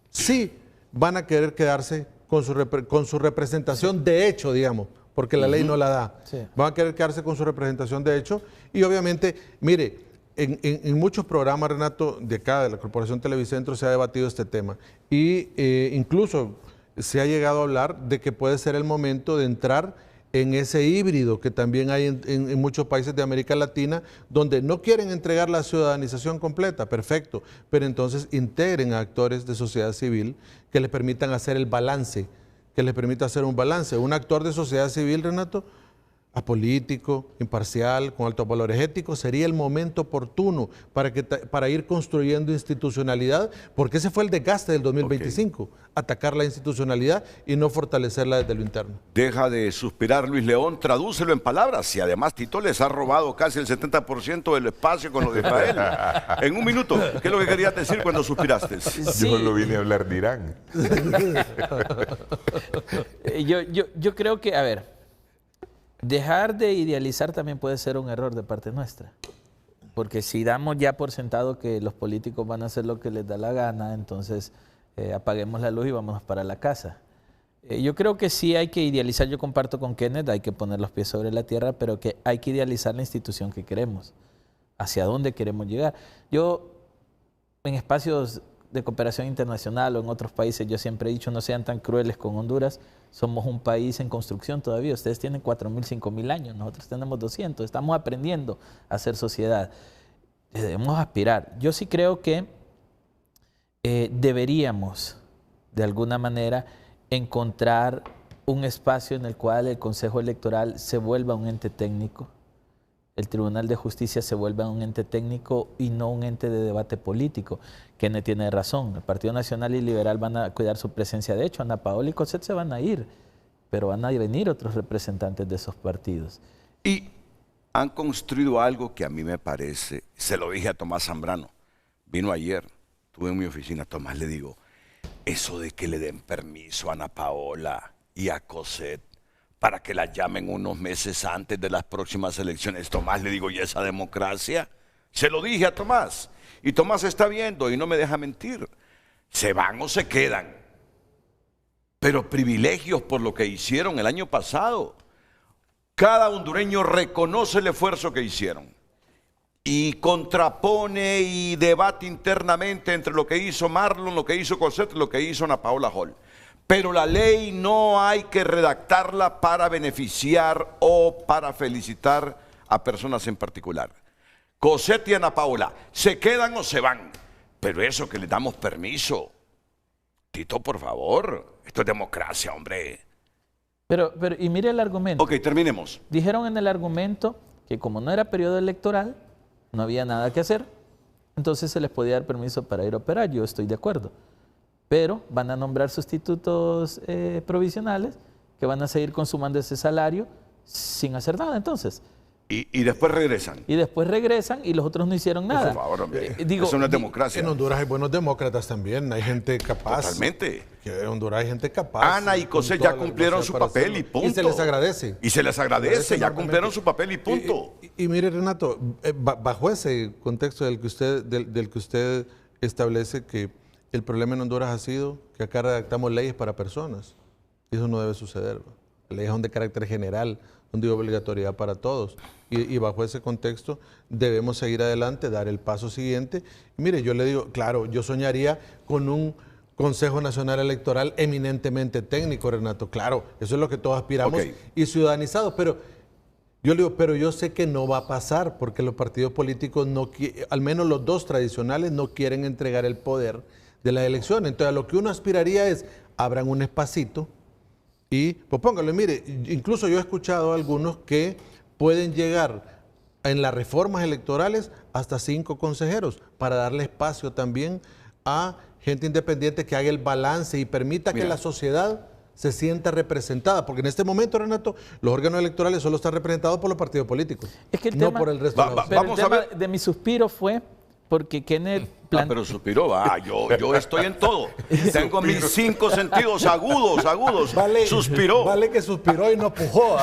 sí van a querer quedarse con su representación de hecho, digamos, porque la ley no la da. Sí. Van a querer quedarse con su representación de hecho y obviamente, mire, en muchos programas, Renato, de acá, de la Corporación Televicentro, se ha debatido este tema y incluso se ha llegado a hablar de que puede ser el momento de entrar en ese híbrido que también hay en muchos países de América Latina, donde no quieren entregar la ciudadanización completa, perfecto, pero entonces integren a actores de sociedad civil que les permitan hacer el balance, que les permita hacer un balance. Un actor de sociedad civil, Renato, apolítico, imparcial, con altos valores éticos, sería el momento oportuno para ir construyendo institucionalidad, porque ese fue el desgaste del 2025, atacar la institucionalidad y no fortalecerla desde lo interno. Deja de suspirar, Luis León, tradúcelo en palabras. Y además Tito les ha robado casi el 70% del espacio con lo de Israel. En un minuto, ¿qué es lo que querías decir cuando suspiraste? Sí. Yo lo vine a hablar de Irán. yo creo que, a ver, dejar de idealizar también puede ser un error de parte nuestra, porque si damos ya por sentado que los políticos van a hacer lo que les da la gana, entonces apaguemos la luz y vámonos para la casa. Yo creo que sí hay que idealizar, yo comparto con Kenneth, hay que poner los pies sobre la tierra, pero que hay que idealizar la institución que queremos, hacia dónde queremos llegar. Yo, en espacios de cooperación internacional o en otros países, yo siempre he dicho, no sean tan crueles con Honduras. Somos un país en construcción todavía. Ustedes tienen 4.000, 5.000 años, nosotros tenemos 200. Estamos aprendiendo a hacer sociedad. Debemos aspirar. Yo sí creo que deberíamos, de alguna manera, encontrar un espacio en el cual el Consejo Electoral se vuelva un ente técnico, el Tribunal de Justicia se vuelva un ente técnico y no un ente de debate político. Kenneth tiene razón, el Partido Nacional y Liberal van a cuidar su presencia. De hecho, Ana Paola y Cosette se van a ir, pero van a venir otros representantes de esos partidos. Y han construido algo que a mí me parece, se lo dije a Tomás Zambrano, vino ayer, estuve en mi oficina, Tomás, le digo, eso de que le den permiso a Ana Paola y a Cosette para que la llamen unos meses antes de las próximas elecciones. Tomás, le digo, ¿y esa democracia? Se lo dije a Tomás. Y Tomás está viendo y no me deja mentir. ¿Se van o se quedan? Pero privilegios por lo que hicieron el año pasado. Cada hondureño reconoce el esfuerzo que hicieron. Y contrapone y debate internamente entre lo que hizo Marlon, lo que hizo Cosette, lo que hizo Ana Paola Hall. Pero la ley no hay que redactarla para beneficiar o para felicitar a personas en particular. Cosette y Ana Paola, ¿se quedan o se van? Pero eso que les damos permiso. Tito, por favor, esto es democracia, hombre. Pero y mire el argumento. Ok, terminemos. Dijeron en el argumento que como no era periodo electoral, no había nada que hacer, entonces se les podía dar permiso para ir a operar. Yo estoy de acuerdo. Pero van a nombrar sustitutos provisionales que van a seguir consumando ese salario sin hacer nada entonces. Y después regresan. Y después regresan y los otros no hicieron nada. Por favor, hombre. Eso no es democracia. En Honduras hay buenos demócratas también, hay gente capaz. Totalmente. En Honduras hay gente capaz. Ana y Cosette ya cumplieron su papel y punto. Y se les agradece. Y se les agradece, ya cumplieron su papel y punto. Y mire, Renato, bajo ese contexto del que usted establece que el problema en Honduras ha sido que acá redactamos leyes para personas. Y eso no debe suceder. Las leyes son de carácter general, son de obligatoriedad para todos. Y bajo ese contexto debemos seguir adelante, dar el paso siguiente. Y mire, yo le digo, claro, yo soñaría con un Consejo Nacional Electoral eminentemente técnico, Renato. Claro, eso es lo que todos aspiramos y ciudadanizados. Pero yo le digo, pero yo sé que no va a pasar porque los partidos políticos, al menos los dos tradicionales, no quieren entregar el poder de las elecciones. Entonces, a lo que uno aspiraría es, abran un espacito y, pues póngalo, mire, incluso yo he escuchado a algunos que pueden llegar en las reformas electorales hasta 5 consejeros para darle espacio también a gente independiente que haga el balance y permita que la sociedad se sienta representada, porque en este momento, Renato, los órganos electorales solo están representados por los partidos políticos, es que el no tema, por el resto de la Vamos a ver. De mi suspiro fue porque Kenneth... pero suspiró, yo estoy en todo. Tengo mis 5 sentidos agudos. Suspiró. Vale que suspiró y no pujó,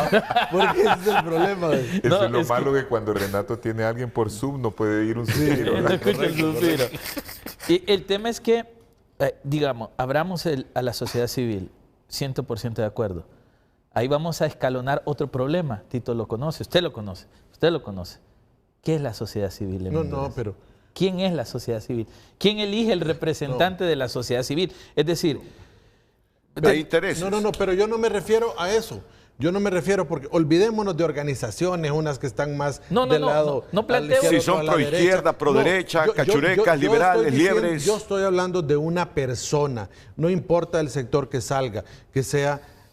porque ese es el problema. Eso es lo malo que cuando Renato tiene a alguien por Zoom no puede ir un suspiro. No escucha el suspiro. Y el tema es que, digamos, abramos a la sociedad civil, 100% de acuerdo. Ahí vamos a escalonar otro problema. Tito lo conoce, usted lo conoce. ¿Qué es la sociedad civil? Pero... ¿Quién es la sociedad civil? ¿Quién elige el representante de la sociedad civil? Es decir... Hay intereses. Pero yo no me refiero a eso. Yo no me refiero porque olvidémonos de organizaciones, unas que están más del lado... No planteo... Si son pro izquierda, pro derecha, cachurecas, liberales, liebres. Yo estoy hablando de una persona. No importa el sector que salga,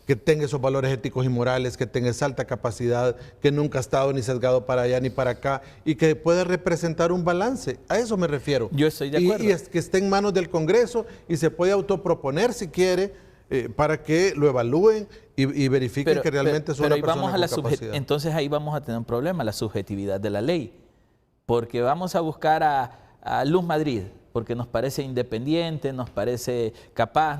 que tenga esos valores éticos y morales, que tenga esa alta capacidad, que nunca ha estado ni sesgado para allá ni para acá y que pueda representar un balance. A eso me refiero. Yo estoy de acuerdo. Y es que esté en manos del Congreso y se puede autoproponer si quiere para que lo evalúen y verifiquen que realmente es una persona con capacidad. Entonces ahí vamos a tener un problema, la subjetividad de la ley. Porque vamos a buscar a Luz Madrid, porque nos parece independiente, nos parece capaz,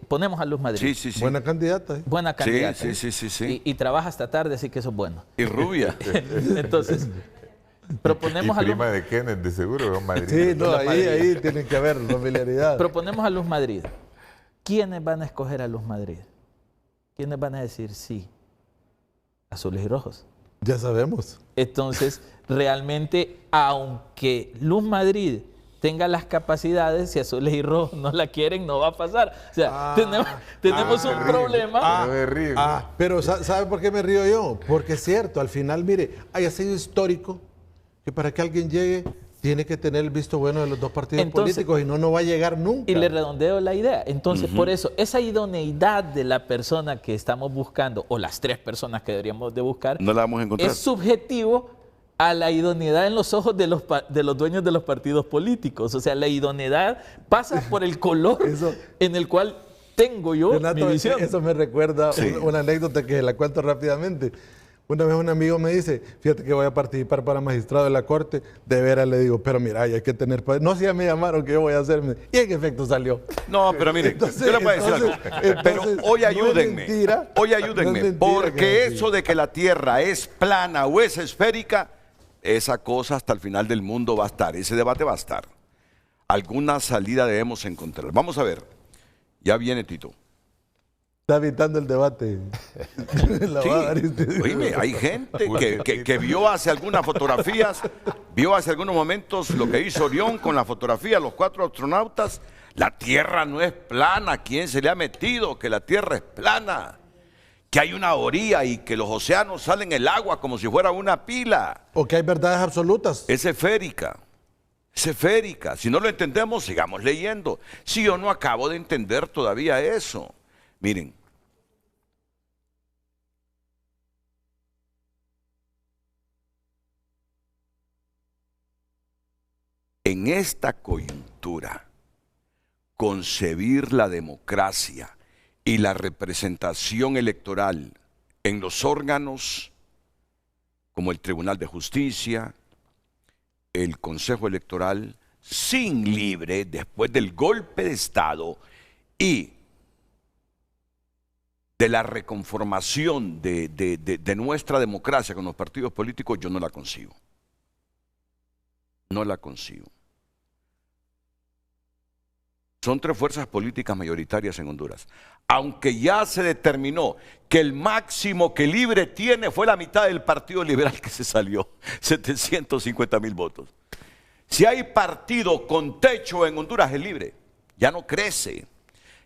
ponemos a Luz Madrid. Sí. Buena candidata. Buena candidata. Sí. Y trabaja hasta tarde, así que eso es bueno. Y rubia. Entonces, proponemos y prima de Kenneth, de seguro, Madrid. Sí, ahí tienen que haber familiaridad. Proponemos a Luz Madrid. ¿Quiénes van a escoger a Luz Madrid? ¿Quiénes van a decir sí? Azules y rojos. Ya sabemos. Entonces, realmente, aunque Luz Madrid tenga las capacidades, si Azules y Rojos no la quieren, no va a pasar. O sea, tenemos un problema. Pero ¿sabe por qué me río yo? Porque es cierto, al final, mire, haya sido histórico que para que alguien llegue tiene que tener el visto bueno de los dos partidos políticos y no va a llegar nunca. Y le redondeo la idea. Entonces, por eso, esa idoneidad de la persona que estamos buscando, o las 3 personas que deberíamos de buscar, no la vamos a encontrar. Es subjetivo a la idoneidad en los ojos de los dueños de los partidos políticos. O sea, la idoneidad pasa por el color en el cual tengo yo Renato, mi visión. Eso me recuerda una anécdota que la cuento rápidamente. Una vez un amigo me dice, fíjate que voy a participar para magistrado de la Corte. De veras le digo, pero mira, hay que tener... No sé, ya me llamaron, ¿qué yo voy a hacerme? Y en efecto salió. No, pero mire, yo le voy a decir algo. Pero hoy ayúdenme, porque eso de que la Tierra es plana o es esférica, esa cosa hasta el final del mundo va a estar, ese debate va a estar. Alguna salida debemos encontrar. Vamos a ver, ya viene Tito. Está evitando el debate. Oíme, hay gente que vio hace algunas fotografías, vio hace algunos momentos lo que hizo Orión con la fotografía, los 4 astronautas. La Tierra no es plana. ¿Quién se le ha metido que la Tierra es plana? Que hay una orilla y que los océanos salen el agua como si fuera una pila. O que hay verdades absolutas. Es esférica. Es esférica. Si no lo entendemos, sigamos leyendo. Si yo no acabo de entender todavía eso. Miren. En esta coyuntura, concebir la democracia y la representación electoral en los órganos como el Tribunal de Justicia, el Consejo Electoral, sin libre, después del golpe de Estado y de la reconformación de nuestra democracia con los partidos políticos, yo no la concibo. No la concibo. Son 3 fuerzas políticas mayoritarias en Honduras. Aunque ya se determinó que el máximo que Libre tiene fue la mitad del Partido Liberal que se salió, 750,000 votos. Si hay partido con techo en Honduras es Libre. Ya no crece.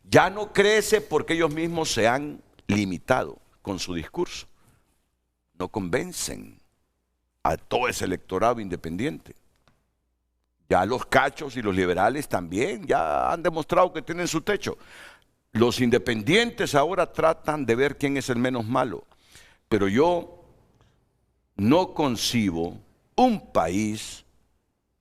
Ya no crece porque ellos mismos se han limitado con su discurso. No convencen a todo ese electorado independiente. Ya los cachos y los liberales también ya han demostrado que tienen su techo. Los independientes ahora tratan de ver quién es el menos malo. Pero yo no concibo un país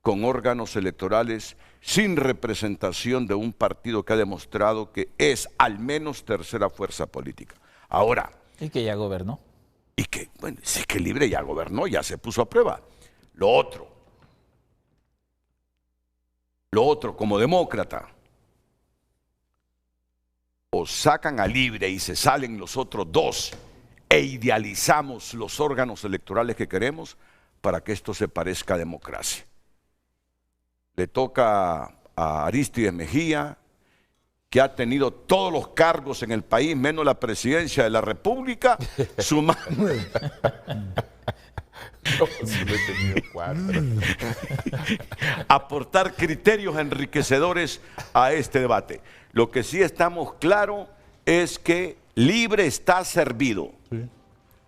con órganos electorales sin representación de un partido que ha demostrado que es al menos tercera fuerza política. Ahora. Y que ya gobernó. Y que, bueno, sí que Libre ya gobernó, ya se puso a prueba. Lo otro. Lo otro, como demócrata, o sacan a Libre y se salen los otros dos e idealizamos los órganos electorales que queremos para que esto se parezca a democracia. Le toca a Arístides Mejía, que ha tenido todos los cargos en el país, menos la presidencia de la República, sumando... No, solo he tenido 4. aportar criterios enriquecedores a este debate. Lo que sí estamos claros es que Libre está servido. Sí.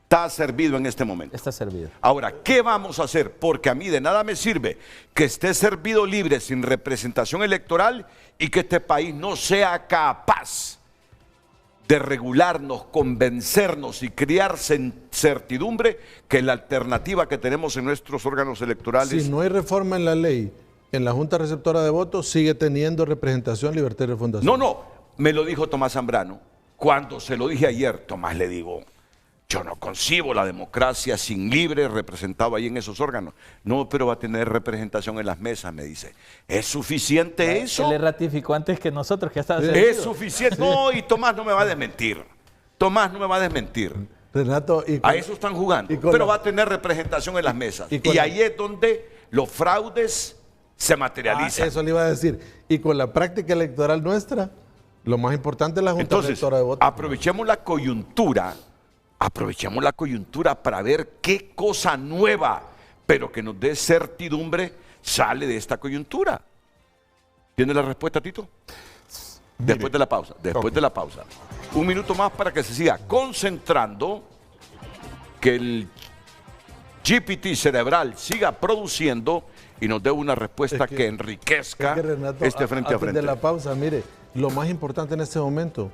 Está servido en este momento. Está servido. Ahora, ¿qué vamos a hacer? Porque a mí de nada me sirve que esté servido Libre sin representación electoral y que este país no sea capaz de regularnos, convencernos y crear certidumbre que la alternativa que tenemos en nuestros órganos electorales... Si no hay reforma en la ley, en la Junta Receptora de Votos sigue teniendo representación, libertad y refundación. No, me lo dijo Tomás Zambrano. Cuando se lo dije ayer, Tomás, le digo, yo no concibo la democracia sin Libre representado ahí en esos órganos. No, pero va a tener representación en las mesas, me dice. ¿Es suficiente eso? Él le ratificó antes que nosotros, que estaba servido. Es suficiente. No, y Tomás no me va a desmentir. Tomás no me va a desmentir. Renato, a eso están jugando. Pero va a tener representación en las mesas. Y ahí es donde los fraudes se materializan. Eso le iba a decir. Y con la práctica electoral nuestra, lo más importante es la Junta Receptora de Votos. Aprovechemos la coyuntura para ver qué cosa nueva, pero que nos dé certidumbre, sale de esta coyuntura. ¿Tiene la respuesta, Tito? Después de la pausa. Después de la pausa. Un minuto más para que se siga concentrando, que el GPT cerebral siga produciendo y nos dé una respuesta que enriquezca Renato, este frente a frente. De la pausa, mire, lo más importante en este momento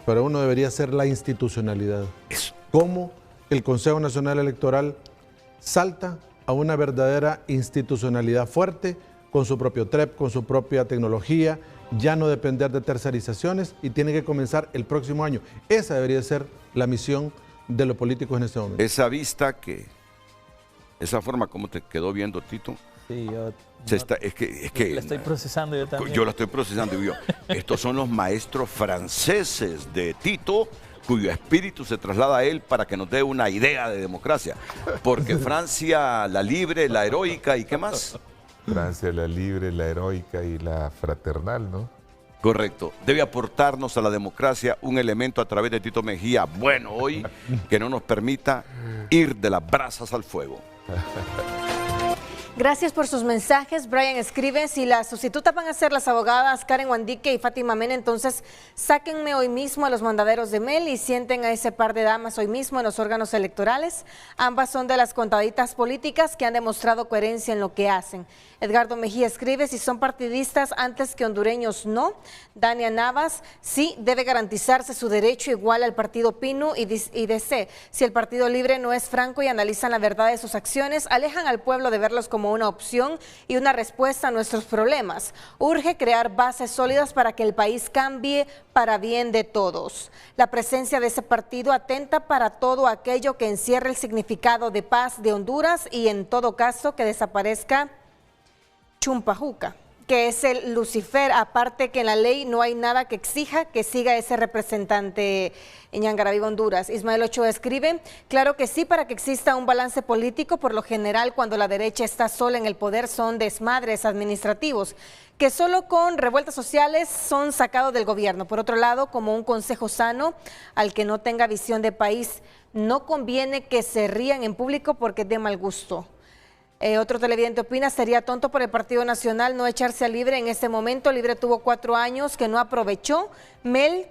para uno debería ser la institucionalidad. Eso. Cómo el Consejo Nacional Electoral salta a una verdadera institucionalidad fuerte, con su propio TREP, con su propia tecnología, ya no depender de tercerizaciones y tiene que comenzar el próximo año. Esa debería ser la misión de los políticos en este momento. Esa vista esa forma como te quedó viendo, Tito. Sí, yo... es que la estoy procesando yo también. Yo la estoy procesando yo. Estos son los maestros franceses de Tito, cuyo espíritu se traslada a él para que nos dé una idea de democracia. Porque Francia, la libre, la heroica y ¿qué más? Francia, la libre, la heroica y la fraternal, ¿no? Correcto. Debe aportarnos a la democracia un elemento a través de Tito Mejía, bueno hoy, que no nos permita ir de las brasas al fuego. Gracias por sus mensajes. Brian escribe, si las sustitutas van a ser las abogadas Karen Wandique y Fátima Mena, entonces sáquenme hoy mismo a los mandaderos de Mel y sienten a ese par de damas hoy mismo en los órganos electorales. Ambas son de las contaditas políticas que han demostrado coherencia en lo que hacen. Edgardo Mejía escribe, si son partidistas antes que hondureños, no. Dania Navas, sí, debe garantizarse su derecho igual al partido PINU y DC. Si el Partido Libre no es franco y analizan la verdad de sus acciones, alejan al pueblo de verlos como una opción y una respuesta a nuestros problemas. Urge crear bases sólidas para que el país cambie para bien de todos. La presencia de ese partido atenta para todo aquello que encierre el significado de paz de Honduras y en todo caso que desaparezca Chumpajuca, que es el Lucifer, aparte que en la ley no hay nada que exija que siga ese representante en Ñangaraviva, Honduras. Ismael Ochoa escribe, claro que sí, para que exista un balance político, por lo general cuando la derecha está sola en el poder son desmadres administrativos, que solo con revueltas sociales son sacados del gobierno. Por otro lado, como un consejo sano al que no tenga visión de país, no conviene que se rían en público porque es de mal gusto. Otro televidente opina, sería tonto por el Partido Nacional no echarse a Libre en este momento. Libre tuvo 4 años que no aprovechó. Mel,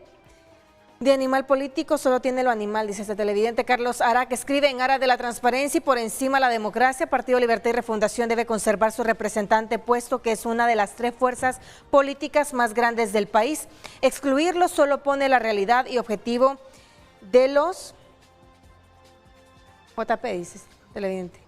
de animal político, solo tiene lo animal, dice este televidente. Carlos Arac escribe, en aras de la transparencia y por encima la democracia, Partido Libertad y Refundación debe conservar su representante, puesto que es una de las 3 fuerzas políticas más grandes del país. Excluirlo solo pone la realidad y objetivo de los... JP, dice este televidente.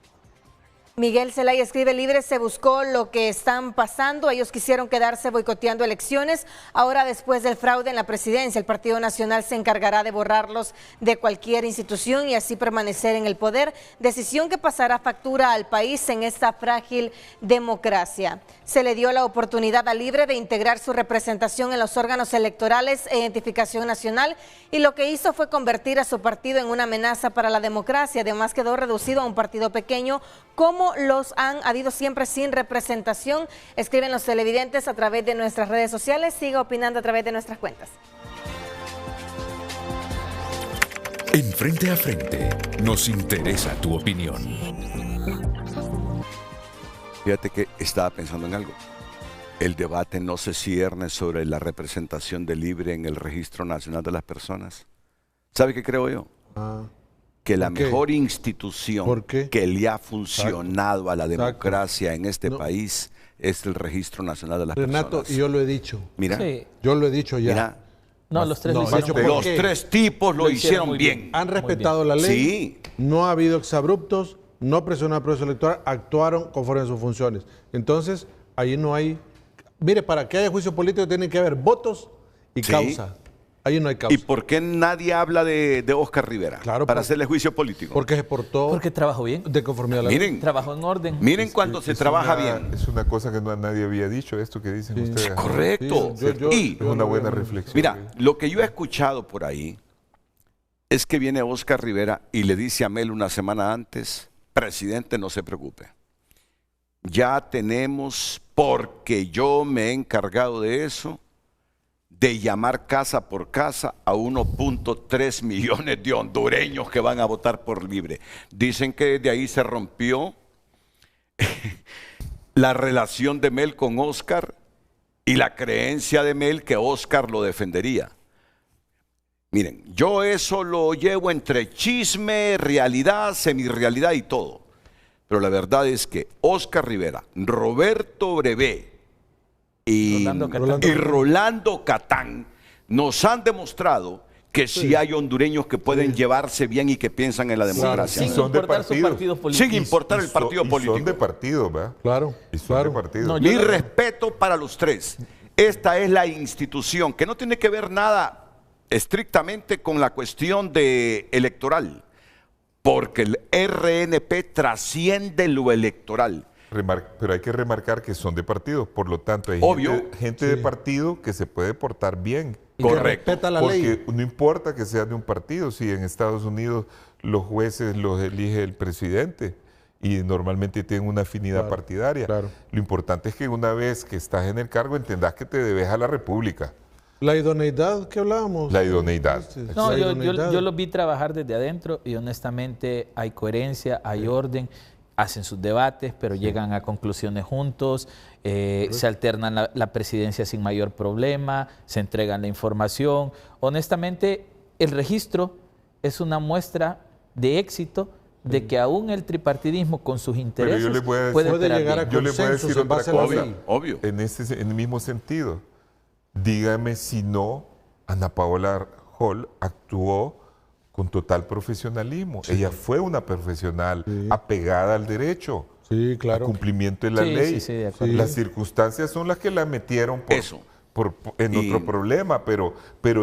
Miguel Zelaya escribe, Libre se buscó lo que están pasando, ellos quisieron quedarse boicoteando elecciones, ahora después del fraude en la presidencia, el Partido Nacional se encargará de borrarlos de cualquier institución y así permanecer en el poder, decisión que pasará factura al país en esta frágil democracia. Se le dio la oportunidad a Libre de integrar su representación en los órganos electorales e identificación nacional y lo que hizo fue convertir a su partido en una amenaza para la democracia, además quedó reducido a un partido pequeño como los han habido siempre sin representación. Escriben los televidentes a través de nuestras redes sociales. Siga opinando a través de nuestras cuentas. En Frente a Frente nos interesa tu opinión. Fíjate que estaba pensando en algo. El debate no se cierne sobre la representación de Libre en el Registro Nacional de las Personas. ¿Sabe qué creo yo? Que la mejor institución que le ha funcionado a la democracia en este país es el Registro Nacional de las Personas. Renato, y yo lo he dicho. Mira, yo lo he dicho ya. Mira, no, los tres lo hicieron los tres tipos lo hicieron bien. Han respetado la ley. Sí. No ha habido exabruptos, no presionaron el proceso electoral, actuaron conforme a sus funciones. Entonces, ahí no hay... Mire, para que haya juicio político tiene que haber votos y causa. Ahí no hay causa. ¿Y por qué nadie habla de Óscar Rivera? Claro, para hacerle juicio político. Porque se portó... Porque trabajó bien. De conformidad a la ley. Trabajó en orden. Miren cuando se trabaja bien. Es una cosa que nadie había dicho, esto que dicen ustedes. Correcto. Es una buena reflexión. Mira, lo que yo he escuchado por ahí es que viene Óscar Rivera y le dice a Mel una semana antes, presidente, no se preocupe. Ya tenemos, porque yo me he encargado de eso, de llamar casa por casa a 1.3 millones de hondureños que van a votar por Libre. Dicen que de ahí se rompió la relación de Mel con Óscar y la creencia de Mel que Óscar lo defendería. Miren, yo eso lo llevo entre chisme, realidad, semirrealidad y todo. Pero la verdad es que Óscar Rivera, Roberto Brevé y Rolando Catán nos han demostrado que sí hay hondureños que pueden llevarse bien y que piensan en la democracia. Sin importar su partido político. Sin importar el partido político. Son de partido, ¿verdad? Claro. Y son de partido. Mi respeto para los tres. Esta es la institución que no tiene que ver nada estrictamente con la cuestión electoral, porque el RNP trasciende lo electoral. Pero hay que remarcar que son de partido, por lo tanto hay gente de partido que se puede portar bien. Correcto. Respeta la Porque ley. no importa que sea de un partido, si en Estados Unidos los jueces los elige el presidente y normalmente tienen una afinidad partidaria. Lo importante es que una vez que estás en el cargo entendas que te debes a la República. La idoneidad que hablábamos. La idoneidad. No, yo los vi trabajar desde adentro y honestamente hay coherencia, hay orden, hacen sus debates, pero llegan a conclusiones juntos, se alternan la presidencia sin mayor problema, se entregan la información. Honestamente, el registro es una muestra de éxito de que aún el tripartidismo con sus intereses puede llegar a yo le voy a decir otra cosa, obvio. En el mismo sentido. Dígame si no, Ana Paola Hall actuó con total profesionalismo. Ella fue una profesional apegada al derecho, al cumplimiento de la ley. Las circunstancias son las que la metieron en otro problema, pero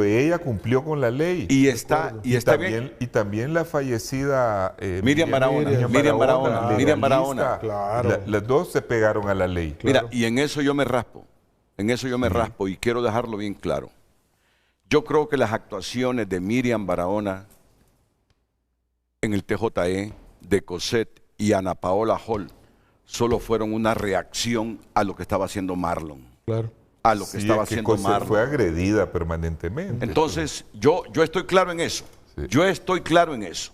ella cumplió con la ley. Y también la fallecida Miriam Barahona. Claro. Las dos se pegaron a la ley. Mira, y en eso yo me raspo. Y quiero dejarlo bien claro. Yo creo que las actuaciones de Miriam Barahona en el TJE, de Cosette y Ana Paola Hall solo fueron una reacción a lo que estaba haciendo Marlon. Claro. A lo que estaba haciendo Marlon. Fue agredida permanentemente. Entonces, yo estoy claro en eso. Yo estoy claro en eso.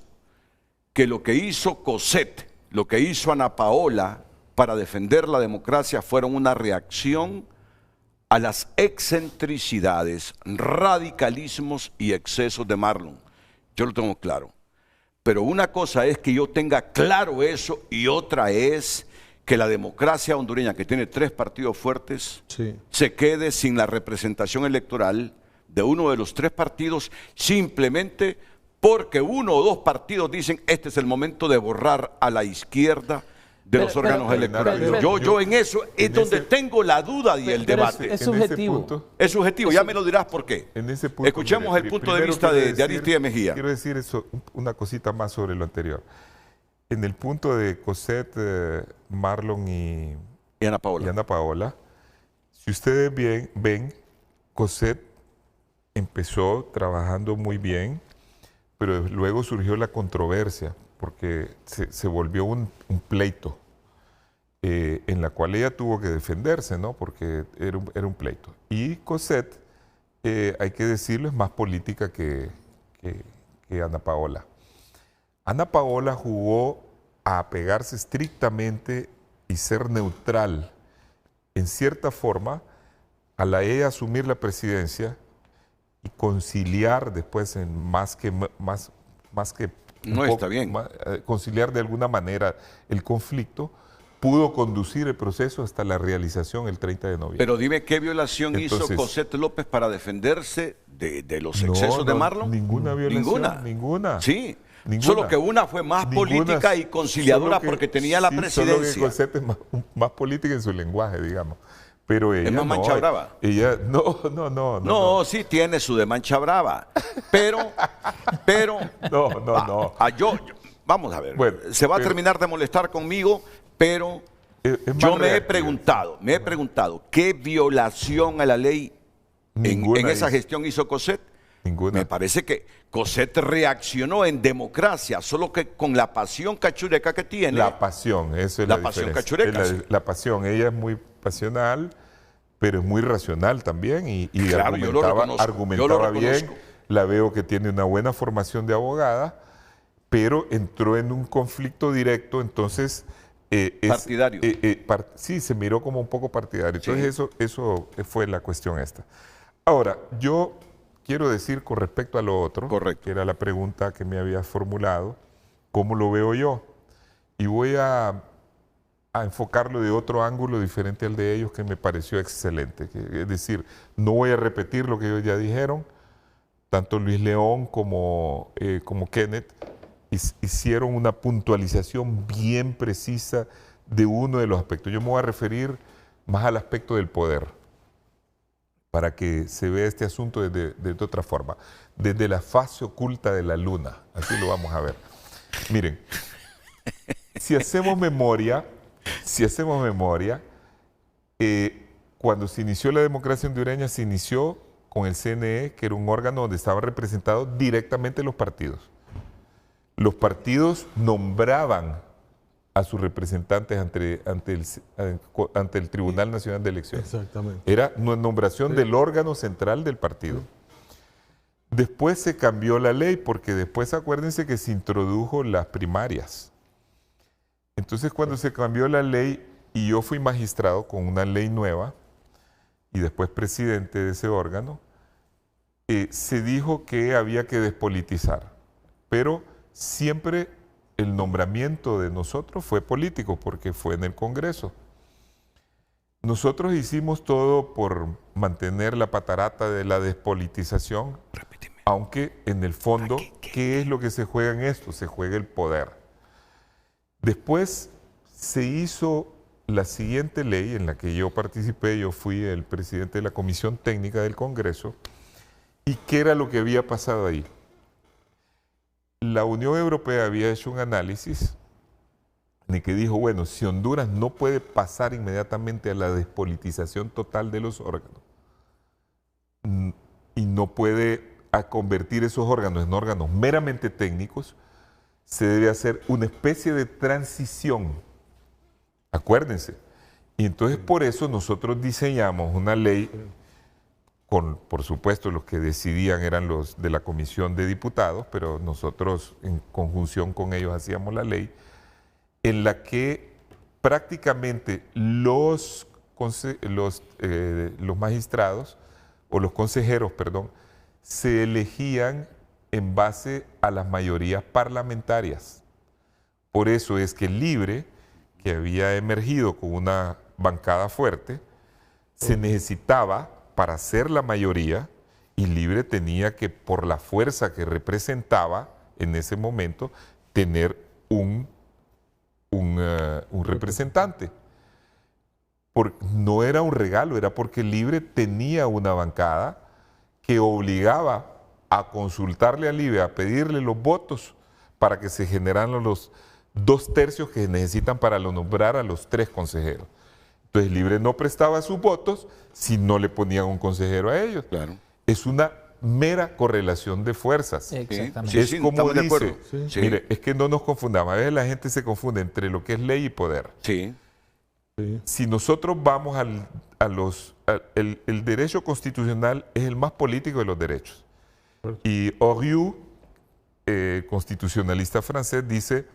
Que lo que hizo Cosette, lo que hizo Ana Paola para defender la democracia fueron una reacción a las excentricidades, radicalismos y excesos de Marlon. Yo lo tengo claro. Pero una cosa es que yo tenga claro eso y otra es que la democracia hondureña, que tiene 3 partidos fuertes, se quede sin la representación electoral de uno de los 3 partidos simplemente porque 1 o 2 partidos dicen este es el momento de borrar a la izquierda de los órganos electorales. Yo en eso es donde tengo la duda y el debate. Es subjetivo. Es subjetivo, ya me lo dirás por qué. En ese punto, escuchemos el punto de vista de Aristide Mejía. Quiero decir una cosita más sobre lo anterior. En el punto de Cosette, Marlon y Ana Paola, si ustedes ven, Cosette empezó trabajando muy bien, pero luego surgió la controversia, porque se volvió un pleito, en la cual ella tuvo que defenderse, ¿no? Porque era un pleito. Y Cosette, hay que decirlo, es más política que Ana Paola. Ana Paola jugó a apegarse estrictamente y ser neutral, en cierta forma, a la ella asumir la presidencia y conciliar después conciliar de alguna manera el conflicto, pudo conducir el proceso hasta la realización el 30 de noviembre. Pero dime, ¿qué violación hizo Cosette López para defenderse de los excesos de Marlon? Ninguna violación. Ninguna. Sí. Ninguna. Solo que una fue más política y conciliadora porque tenía la presidencia. Solo que Cosette es más política en su lenguaje, digamos. Pero ella ¿es más mancha brava? Ella, no. Sí tiene su de mancha brava. Pero... No. Vamos a ver. Bueno, se va a terminar de molestar conmigo, pero yo me he preguntado, ¿qué violación a la ley en esa gestión hizo Cosette? Ninguna. Me parece que Cosette reaccionó en democracia, solo que con la pasión cachureca que tiene. La pasión, eso es la pasión diferencia. cachureca. La pasión, ella es muy pasional, pero es muy racional también y claro, argumentaba bien. La veo que tiene una buena formación de abogada, pero entró en un conflicto directo, entonces... partidario. Sí, se miró como un poco partidario. Entonces eso fue la cuestión esta. Ahora, yo quiero decir con respecto a lo otro, que era la pregunta que me había formulado, ¿cómo lo veo yo? Y voy a enfocarlo de otro ángulo diferente al de ellos que me pareció excelente. Es decir, no voy a repetir lo que ellos ya dijeron, tanto Luis León como Kenneth hicieron una puntualización bien precisa de uno de los aspectos. Yo me voy a referir más al aspecto del poder, para que se vea este asunto de otra forma. Desde la fase oculta de la luna, así lo vamos a ver. Miren, si hacemos memoria, cuando se inició la democracia hondureña, se inició con el CNE, que era un órgano donde estaban representados directamente los partidos. Los partidos nombraban a sus representantes ante el Tribunal Nacional de Elecciones. Exactamente. Era una nombración del órgano central del partido. Después se cambió la ley, porque después acuérdense que se introdujo las primarias. Entonces cuando se cambió la ley y yo fui magistrado con una ley nueva y después presidente de ese órgano, se dijo que había que despolitizar, pero siempre el nombramiento de nosotros fue político porque fue en el Congreso. Nosotros hicimos todo por mantener la patarata de la despolitización, aunque en el fondo, ¿qué es lo que se juega en esto? Se juega el poder. Después se hizo la siguiente ley en la que yo participé, yo fui el presidente de la Comisión Técnica del Congreso, ¿y qué era lo que había pasado ahí? La Unión Europea había hecho un análisis en el que dijo, bueno, si Honduras no puede pasar inmediatamente a la despolitización total de los órganos y no puede convertir esos órganos en órganos meramente técnicos, se debe hacer una especie de transición. Acuérdense. Y entonces por eso nosotros diseñamos una ley con, por supuesto, los que decidían eran los de la Comisión de Diputados, pero nosotros en conjunción con ellos hacíamos la ley, en la que prácticamente los magistrados, o los consejeros, perdón, se elegían en base a las mayorías parlamentarias. Por eso es que Libre, que había emergido con una bancada fuerte, se necesitaba para ser la mayoría, y Libre tenía que, por la fuerza que representaba en ese momento, tener un un representante. No era un regalo, era porque Libre tenía una bancada que obligaba a consultarle a Libre, a pedirle los votos para que se generaran los 2/3 que necesitan para nombrar a los 3 consejeros. Entonces Libre no prestaba sus votos si no le ponían un consejero a ellos. Claro. Es una mera correlación de fuerzas. Exactamente. Es como dice, Sí. mire, es que no nos confundamos. A veces la gente se confunde entre lo que es ley y poder. Sí. Si nosotros vamos el derecho constitucional es el más político de los derechos. Y Oriou, constitucionalista francés, dice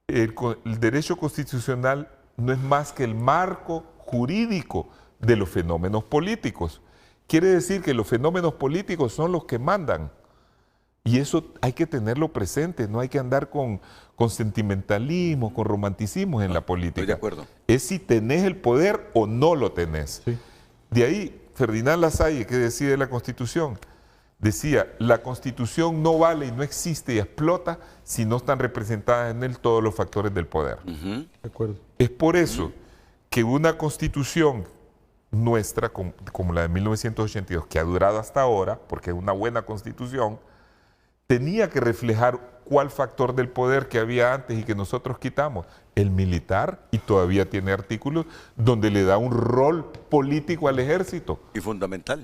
el derecho constitucional no es más que el marco jurídico de los fenómenos políticos. Quiere decir que los fenómenos políticos son los que mandan. Y eso hay que tenerlo presente, no hay que andar con sentimentalismo, con romanticismo en la política. Estoy de acuerdo. Es si tenés el poder o no lo tenés. Sí. De ahí, Ferdinand Lasalle, que decide la Constitución, decía, la Constitución no vale y no existe y explota si no están representadas en él todos los factores del poder. De acuerdo. Es por eso que una Constitución nuestra, como la de 1982, que ha durado hasta ahora, porque es una buena Constitución, tenía que reflejar cuál factor del poder que había antes y que nosotros quitamos, el militar, y todavía tiene artículos donde le da un rol político al ejército. Y fundamental.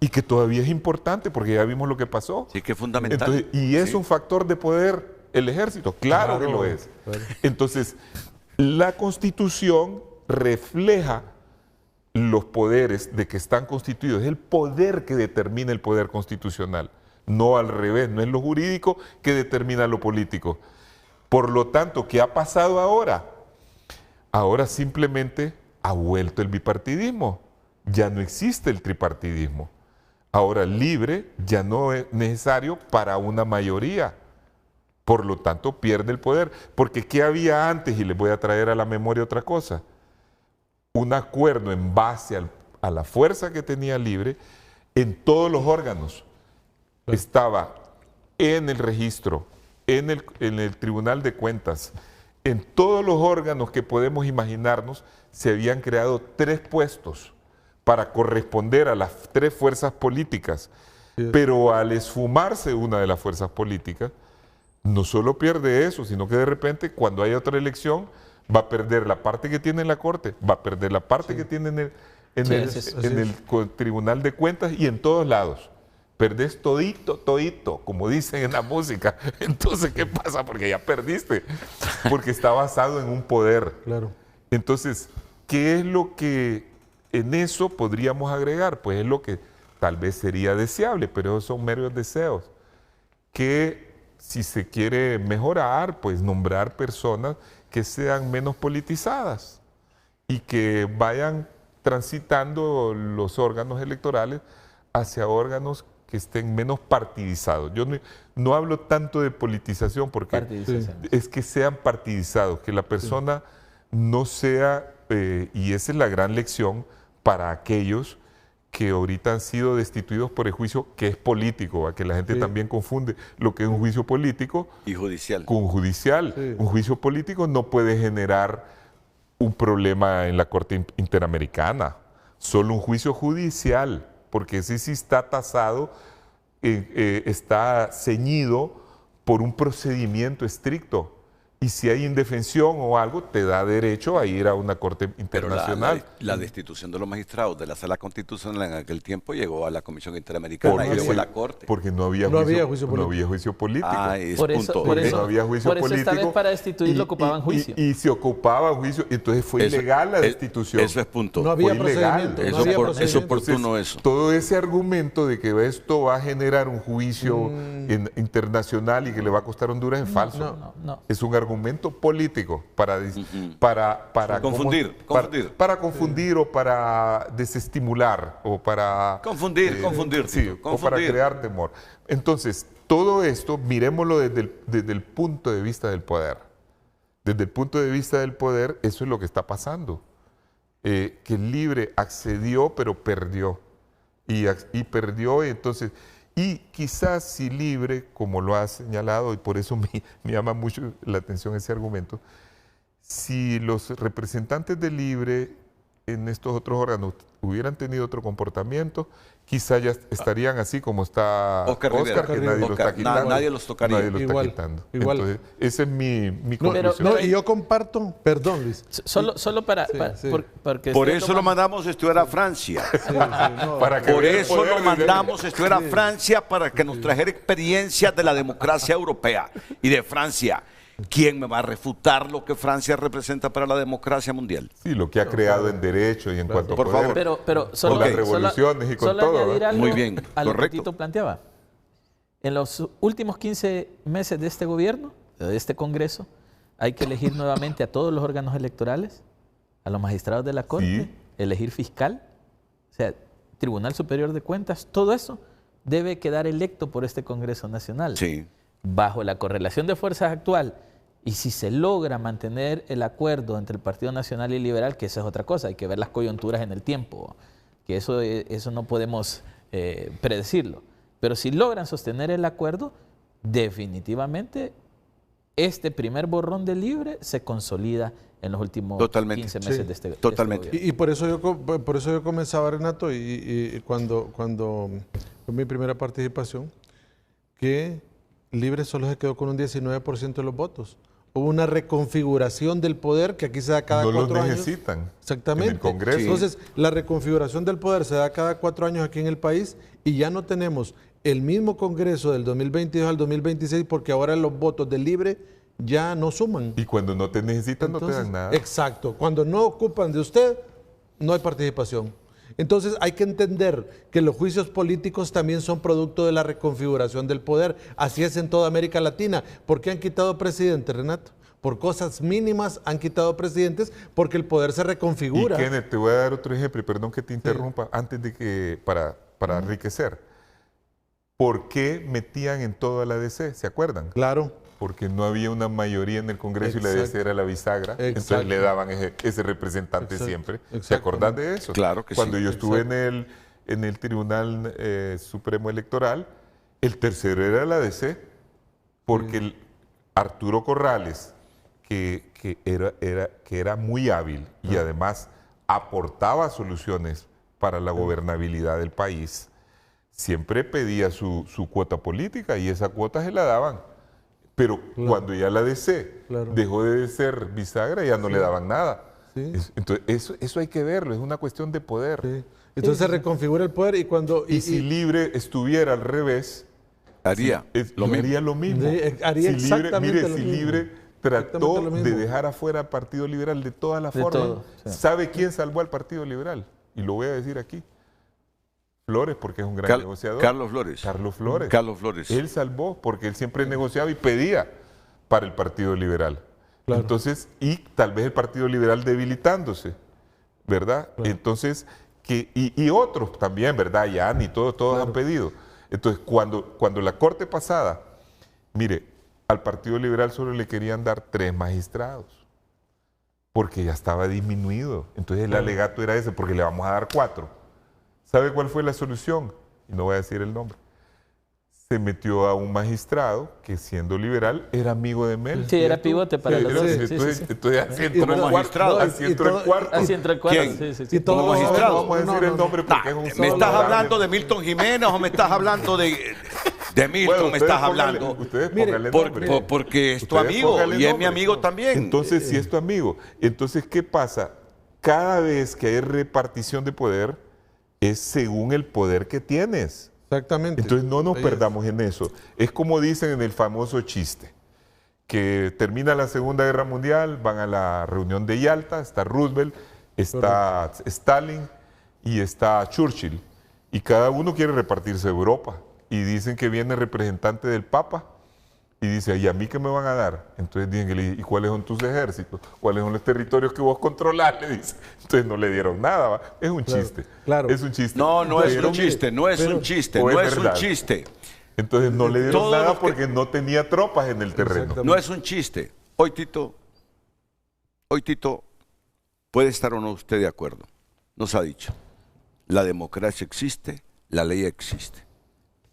Y que todavía es importante, porque ya vimos lo que pasó. Sí, que es fundamental. Entonces, ¿y es Sí. un factor de poder el ejército? Claro que lo es. Claro. Entonces, la Constitución refleja los poderes de que están constituidos. Es el poder que determina el poder constitucional. No al revés, no es lo jurídico que determina lo político. Por lo tanto, ¿qué ha pasado ahora? Ahora simplemente ha vuelto el bipartidismo. Ya no existe el tripartidismo. Ahora Libre ya no es necesario para una mayoría. Por lo tanto, pierde el poder. Porque ¿qué había antes? Y les voy a traer a la memoria otra cosa. Un acuerdo en base a la fuerza que tenía Libre en todos los órganos. Estaba en el registro, en el Tribunal de Cuentas, en todos los órganos que podemos imaginarnos, se habían creado 3 puestos para corresponder a las 3 fuerzas políticas. Pero al esfumarse una de las fuerzas políticas, no solo pierde eso, sino que de repente cuando hay otra elección, va a perder la parte que tiene en la Corte, va a perder la parte que tiene en el Tribunal de Cuentas y en todos lados. Perdés todito, como dicen en la música. Entonces, ¿qué pasa? Porque ya perdiste. Porque está basado en un poder. Claro. Entonces, ¿qué es lo que en eso podríamos agregar? Pues es lo que tal vez sería deseable, pero esos son meros deseos. Que si se quiere mejorar, pues nombrar personas que sean menos politizadas y que vayan transitando los órganos electorales hacia órganos que estén menos partidizados. Yo no hablo tanto de politización porque es que sean partidizados, que la persona no sea, y esa es la gran lección para aquellos que ahorita han sido destituidos por el juicio que es político, a que la gente también confunde lo que es un juicio político y judicial. Con judicial. Un juicio político no puede generar un problema en la Corte Interamericana, solo un juicio judicial, porque ese sí está tasado, está ceñido por un procedimiento estricto. Y si hay indefensión o algo, te da derecho a ir a una corte internacional. Pero la destitución de los magistrados de la Sala Constitucional en aquel tiempo llegó a la Comisión Interamericana y luego a la Corte. Porque no había juicio político. Ah, es por punto. eso, no había juicio político. Esta vez para destituirlo ocupaban juicio. Y se ocupaba juicio, entonces fue ilegal la destitución. Eso es punto. No había fue ilegal. procedimiento. Es oportuno eso. Todo ese argumento de que esto va a generar un juicio internacional y que le va a costar a Honduras es falso. No. Es un argumento político para confundir o para desestimular o para confundir o para crear temor. Entonces, todo esto miremoslo desde el punto de vista del poder. Desde el punto de vista del poder, eso es lo que está pasando. Que el Libre accedió, pero perdió. Y perdió, entonces, Y quizás si Libre, como lo ha señalado, y por eso me llama mucho la atención ese argumento, si los representantes de Libre en estos otros órganos hubieran tenido otro comportamiento, quizá ya estarían así como está Oscar, que nadie lo está quitando. Nadie los tocaría. Nadie lo está quitando. Entonces, esa es mi conclusión. Y yo comparto, perdón Luis. Solo para... Porque por eso lo mandamos a estudiar a Francia. Por eso lo mandamos a estudiar a Francia, para que nos trajera experiencias de la democracia europea y de Francia. ¿Quién me va a refutar lo que Francia representa para la democracia mundial? Sí, lo que ha creado en derecho y en cuanto a por poder. favor. Pero solo, con las revoluciones y con solo todo. Añadir algo muy bien, a lo que correcto. Tito planteaba. En los últimos 15 meses de este gobierno, de este Congreso, hay que elegir nuevamente a todos los órganos electorales, a los magistrados de la Corte, elegir fiscal, o sea, Tribunal Superior de Cuentas, todo eso debe quedar electo por este Congreso Nacional. Sí. Bajo la correlación de fuerzas actual, y si se logra mantener el acuerdo entre el Partido Nacional y Liberal, que esa es otra cosa, hay que ver las coyunturas en el tiempo, que eso no podemos predecirlo. Pero si logran sostener el acuerdo, definitivamente este primer borrón de Libre se consolida en los últimos 15 meses de este Totalmente. Y por eso yo comenzaba, Renato, y cuando fue mi primera participación, que Libre solo se quedó con un 19% de los votos. Hubo una reconfiguración del poder que aquí se da cada 4 años. No lo necesitan. Exactamente. En el Congreso. Entonces, la reconfiguración del poder se da cada 4 años aquí en el país y ya no tenemos el mismo Congreso del 2022 al 2026 porque ahora los votos del Libre ya no suman. Y cuando no te necesitan, entonces, no te dan nada. Exacto. Cuando no ocupan de usted, no hay participación. Entonces hay que entender que los juicios políticos también son producto de la reconfiguración del poder. Así es en toda América Latina. ¿Por qué han quitado presidentes, Renato? Por cosas mínimas han quitado presidentes porque el poder se reconfigura. Y Kenneth, te voy a dar otro ejemplo, y perdón que te interrumpa, antes de que, para enriquecer. ¿Por qué metían en todo a la DC? ¿Se acuerdan? Claro. Porque no había una mayoría en el Congreso. Exacto. Y la DC era la bisagra. Exacto. Entonces le daban ese representante. Exacto. Siempre. ¿Se acordás de eso? Claro que Cuando sí. yo estuve en el Tribunal Supremo Electoral, el tercero era la DC, porque Arturo Corrales, que era muy hábil y además aportaba soluciones para la gobernabilidad del país, siempre pedía su cuota política y esa cuota se la daban. Pero cuando ya la DC dejó de ser bisagra, ya no le daban nada. Sí. Entonces, eso hay que verlo, es una cuestión de poder. Sí. Entonces se reconfigura el poder y cuando... Y si Libre estuviera al revés, haría lo mismo. Haría exactamente lo mismo. Si Libre trató de dejar afuera al Partido Liberal de todas las formas, ¿sabe quién salvó al Partido Liberal? Y lo voy a decir aquí. Flores, porque es un gran negociador. Carlos Flores. Él salvó, porque él siempre negociaba y pedía para el Partido Liberal. Claro. Entonces, y tal vez el Partido Liberal debilitándose, ¿verdad? Claro. Entonces, y otros también, ¿verdad? Yan y todos han pedido. Entonces, cuando la Corte pasada, mire, al Partido Liberal solo le querían dar 3 magistrados, porque ya estaba disminuido. Entonces el alegato era ese, porque le vamos a dar 4. ¿Sabe cuál fue la solución? Y no voy a decir el nombre. Se metió a un magistrado que, siendo liberal, era amigo de Mel. Sí, era pivote para los dos. Entonces así entró el cuarto. Así entró el cuarto. Y todo magistrado. No vamos a decir el nombre porque es un solo. ¿Me estás hablando de Milton Jiménez o me estás hablando de Milton? Bueno, me estás hablando. Ustedes pónganle nombre. Porque es tu amigo y es mi amigo también. Entonces, si es tu amigo. Entonces, ¿qué pasa? Cada vez que hay repartición de poder, es según el poder que tienes. Exactamente. Entonces no nos perdamos en eso. Es como dicen en el famoso chiste, que termina la Segunda Guerra Mundial, van a la reunión de Yalta, está Roosevelt, está Stalin y está Churchill. Y cada uno quiere repartirse Europa. Y dicen que viene el representante del Papa y dice, ¿y a mí qué me van a dar? Entonces dicen, ¿y cuáles son tus ejércitos? ¿Cuáles son los territorios que vos controlás? Le dice. Entonces no le dieron nada, ¿va? Es un chiste. Claro. Es un chiste. No es un chiste, no es un chiste. Entonces no le dieron nada porque no tenía tropas en el terreno. No es un chiste. Hoy, Tito, puede estar o no usted de acuerdo. Nos ha dicho, la democracia existe, la ley existe.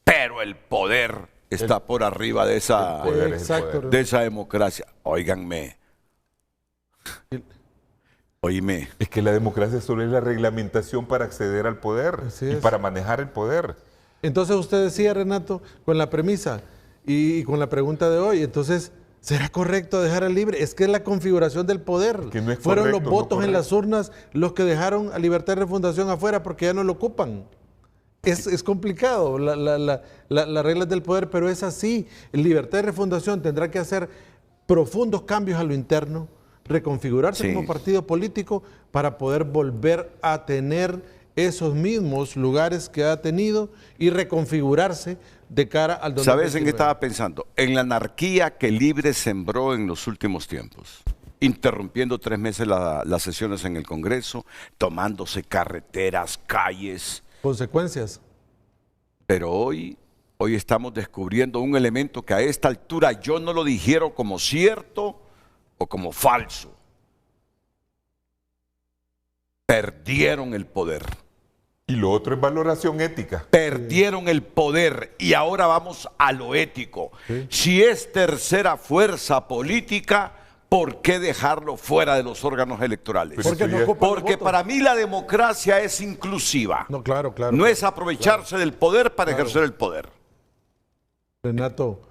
pero el poder está por arriba de esa, de esa democracia. Óiganme. Oíme. Es que la democracia solo es la reglamentación para acceder al poder y para manejar el poder. Entonces usted decía, Renato, con la premisa y con la pregunta de hoy, entonces, ¿será correcto dejar al libre? Es que es la configuración del poder. Que no es Fueron correcto, los votos no en las urnas los que dejaron a Libertad y Refundación afuera porque ya no lo ocupan. Es complicado las reglas del poder, pero es así. Libertad y Refundación tendrá que hacer profundos cambios a lo interno, reconfigurarse como partido político para poder volver a tener esos mismos lugares que ha tenido y reconfigurarse de cara al 2029. ¿Sabes en qué estaba pensando? En la anarquía que Libre sembró en los últimos tiempos, interrumpiendo 3 meses las sesiones en el Congreso, tomándose carreteras, calles. Consecuencias. Pero hoy estamos descubriendo un elemento que a esta altura yo no lo digiero como cierto o como falso. Perdieron el poder. Y lo otro es valoración ética. Perdieron el poder y ahora vamos a lo ético. Si es tercera fuerza política, ¿por qué dejarlo fuera de los órganos electorales? Porque para mí la democracia es inclusiva. No, claro. No es aprovecharse del poder para ejercer el poder. Renato,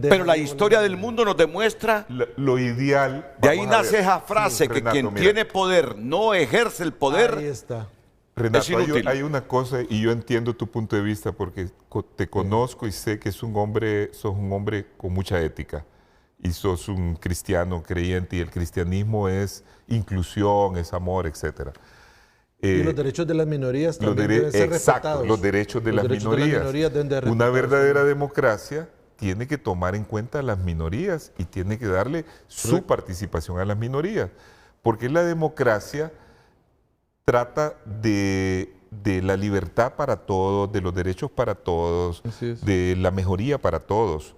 pero la historia del mundo nos demuestra lo ideal. De ahí nace esa frase que Renato, quien tiene poder no ejerce el poder. Ahí está. Renato, hay una cosa, y yo entiendo tu punto de vista porque te conozco y sé que sos un hombre con mucha ética y sos un cristiano creyente y el cristianismo es inclusión, es amor, etc. Y los derechos de las minorías también deben ser respetados. Los derechos de las minorías. Deben de Una verdadera democracia tiene que tomar en cuenta a las minorías y tiene que darle su participación a las minorías, porque la democracia trata de la libertad para todos, de los derechos para todos, de la mejoría para todos.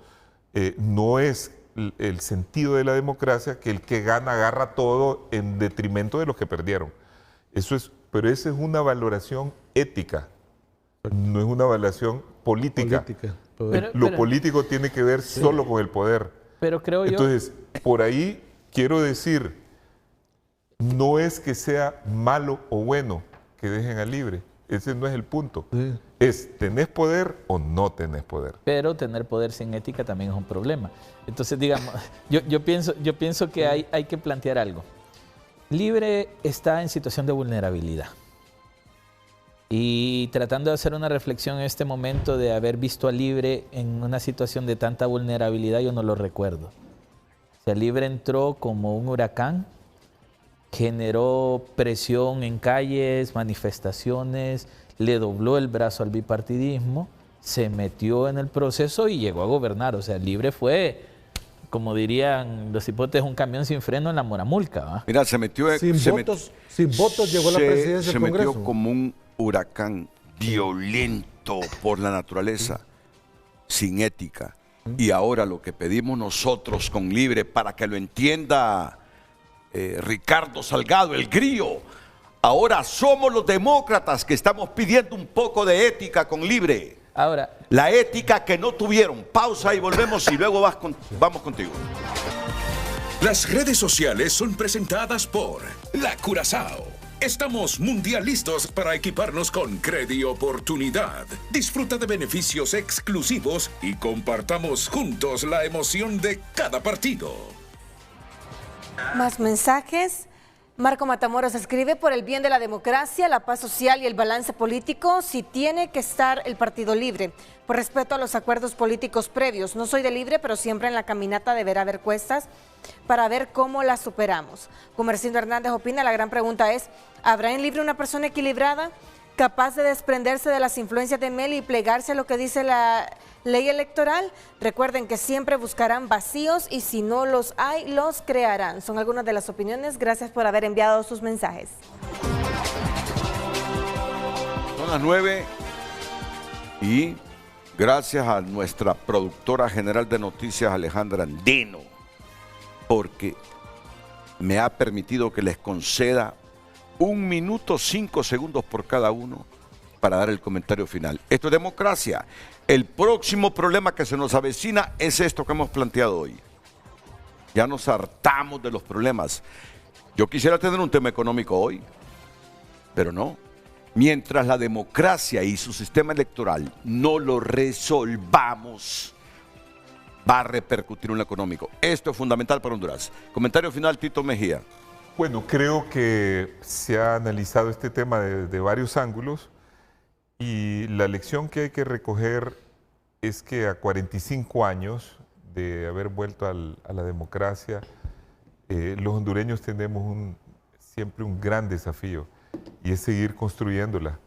No es el sentido de la democracia que el que gana agarra todo en detrimento de los que perdieron. Pero esa es una valoración ética, no es una valoración política. Lo político tiene que ver solo con el poder. Pero creo Entonces, por ahí quiero decir, no es que sea malo o bueno que dejen al libre. Ese no es el punto. Es, ¿tenés poder o no tenés poder? Pero tener poder sin ética también es un problema. Entonces, digamos, yo pienso que hay que plantear algo. Libre está en situación de vulnerabilidad. Y tratando de hacer una reflexión en este momento de haber visto a Libre en una situación de tanta vulnerabilidad, yo no lo recuerdo. O sea, Libre entró como un huracán, generó presión en calles, manifestaciones, le dobló el brazo al bipartidismo, se metió en el proceso y llegó a gobernar. O sea, Libre fue, como dirían los hipotes, un camión sin freno en la Moramulca, ¿va? Mira, sin votos llegó a la presidencia del Congreso. Se metió como un huracán violento por la naturaleza, sin ética. Y ahora lo que pedimos nosotros con Libre, para que lo entienda Ricardo Salgado, el grillo, ahora somos los demócratas que estamos pidiendo un poco de ética con Libre. Ahora, la ética que no tuvieron. Pausa y volvemos y luego vamos contigo. Las redes sociales son presentadas por La Curazao. Estamos mundialistas para equiparnos con Credi Oportunidad. Disfruta de beneficios exclusivos y compartamos juntos la emoción de cada partido. Más mensajes. Marco Matamoros escribe: por el bien de la democracia, la paz social y el balance político, si tiene que estar el Partido Libre, por respeto a los acuerdos políticos previos. No soy de Libre, pero siempre en la caminata deberá haber cuestas para ver cómo las superamos. Comercindo Hernández opina: la gran pregunta es, ¿habrá en Libre una persona equilibrada, capaz de desprenderse de las influencias de Meli y plegarse a lo que dice la ley electoral? Recuerden que siempre buscarán vacíos y si no los hay, los crearán. Son algunas de las opiniones. Gracias por haber enviado sus mensajes. Son las 9 y gracias a nuestra productora general de noticias, Alejandra Andino, porque me ha permitido que les conceda 1 minuto 5 segundos por cada uno para dar el comentario final. Esto es democracia. El próximo problema que se nos avecina es esto que hemos planteado hoy. Ya nos hartamos de los problemas. Yo quisiera tener un tema económico hoy, pero no. Mientras la democracia y su sistema electoral no lo resolvamos, va a repercutir en lo económico. Esto es fundamental para Honduras. Comentario final, Tito Mejía. Bueno, creo que se ha analizado este tema de varios ángulos y la lección que hay que recoger es que a 45 años de haber vuelto a la democracia, los hondureños tenemos siempre un gran desafío y es seguir construyéndola,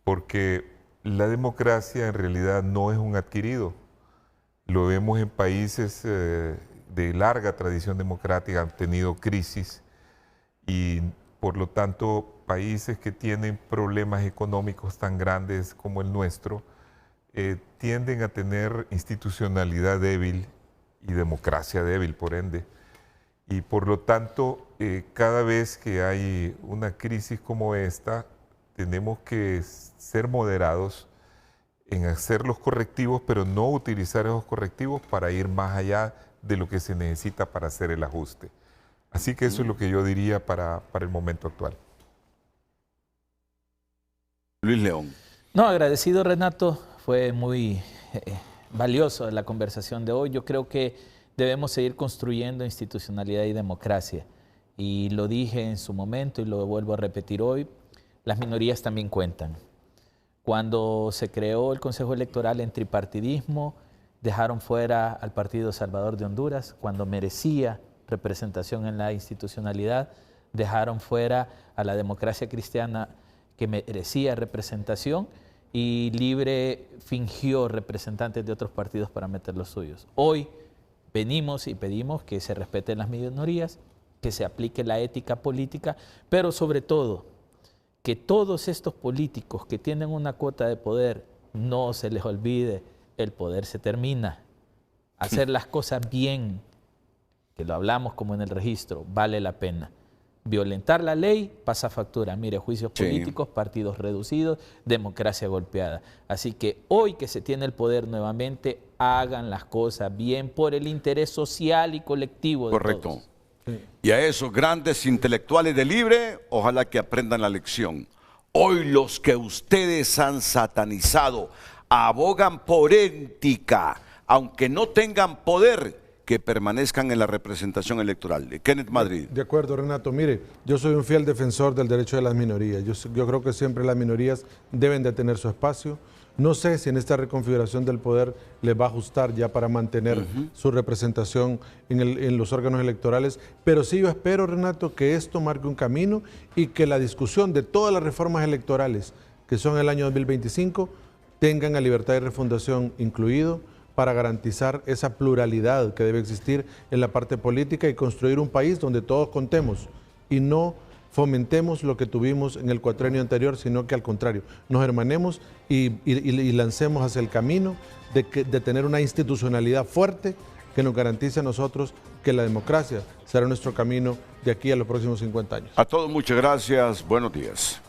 porque la democracia en realidad no es un adquirido. Lo vemos en países de larga tradición democrática, han tenido crisis y por lo tanto países que tienen problemas económicos tan grandes como el nuestro tienden a tener institucionalidad débil y democracia débil por ende. Y por lo tanto, cada vez que hay una crisis como esta, tenemos que ser moderados en hacer los correctivos, pero no utilizar esos correctivos para ir más allá de lo que se necesita para hacer el ajuste. Así que eso es lo que yo diría para el momento actual. Luis León. No, agradecido, Renato. Fue muy valioso la conversación de hoy. Yo creo que debemos seguir construyendo institucionalidad y democracia. Y lo dije en su momento y lo vuelvo a repetir hoy, las minorías también cuentan. Cuando se creó el Consejo Electoral en tripartidismo, dejaron fuera al Partido Salvador de Honduras. Cuando merecía representación en la institucionalidad, dejaron fuera a la democracia cristiana que merecía representación y Libre fingió representantes de otros partidos para meter los suyos. Hoy venimos y pedimos que se respeten las minorías, que se aplique la ética política, pero sobre todo que todos estos políticos que tienen una cuota de poder, no se les olvide, el poder se termina. Hacer las cosas bien, que lo hablamos como en el registro, vale la pena. Violentar la ley pasa factura. Mire, juicios políticos, partidos reducidos, democracia golpeada. Así que hoy que se tiene el poder nuevamente, hagan las cosas bien por el interés social y colectivo de Correcto. todos. Y a esos grandes intelectuales de Libre, ojalá que aprendan la lección. Hoy los que ustedes han satanizado abogan por ética, aunque no tengan poder, que permanezcan en la representación electoral. Kenneth Madrid. De acuerdo, Renato. Mire, yo soy un fiel defensor del derecho de las minorías. Yo creo que siempre las minorías deben de tener su espacio. No sé si en esta reconfiguración del poder les va a ajustar ya para mantener su representación en los órganos electorales, pero sí yo espero, Renato, que esto marque un camino y que la discusión de todas las reformas electorales que son el año 2025 tengan a Libertad y Refundación incluido, para garantizar esa pluralidad que debe existir en la parte política y construir un país donde todos contemos y no fomentemos lo que tuvimos en el cuatrienio anterior, sino que al contrario, nos hermanemos y lancemos hacia el camino de tener una institucionalidad fuerte que nos garantice a nosotros que la democracia será nuestro camino de aquí a los próximos 50 años. A todos muchas gracias, buenos días.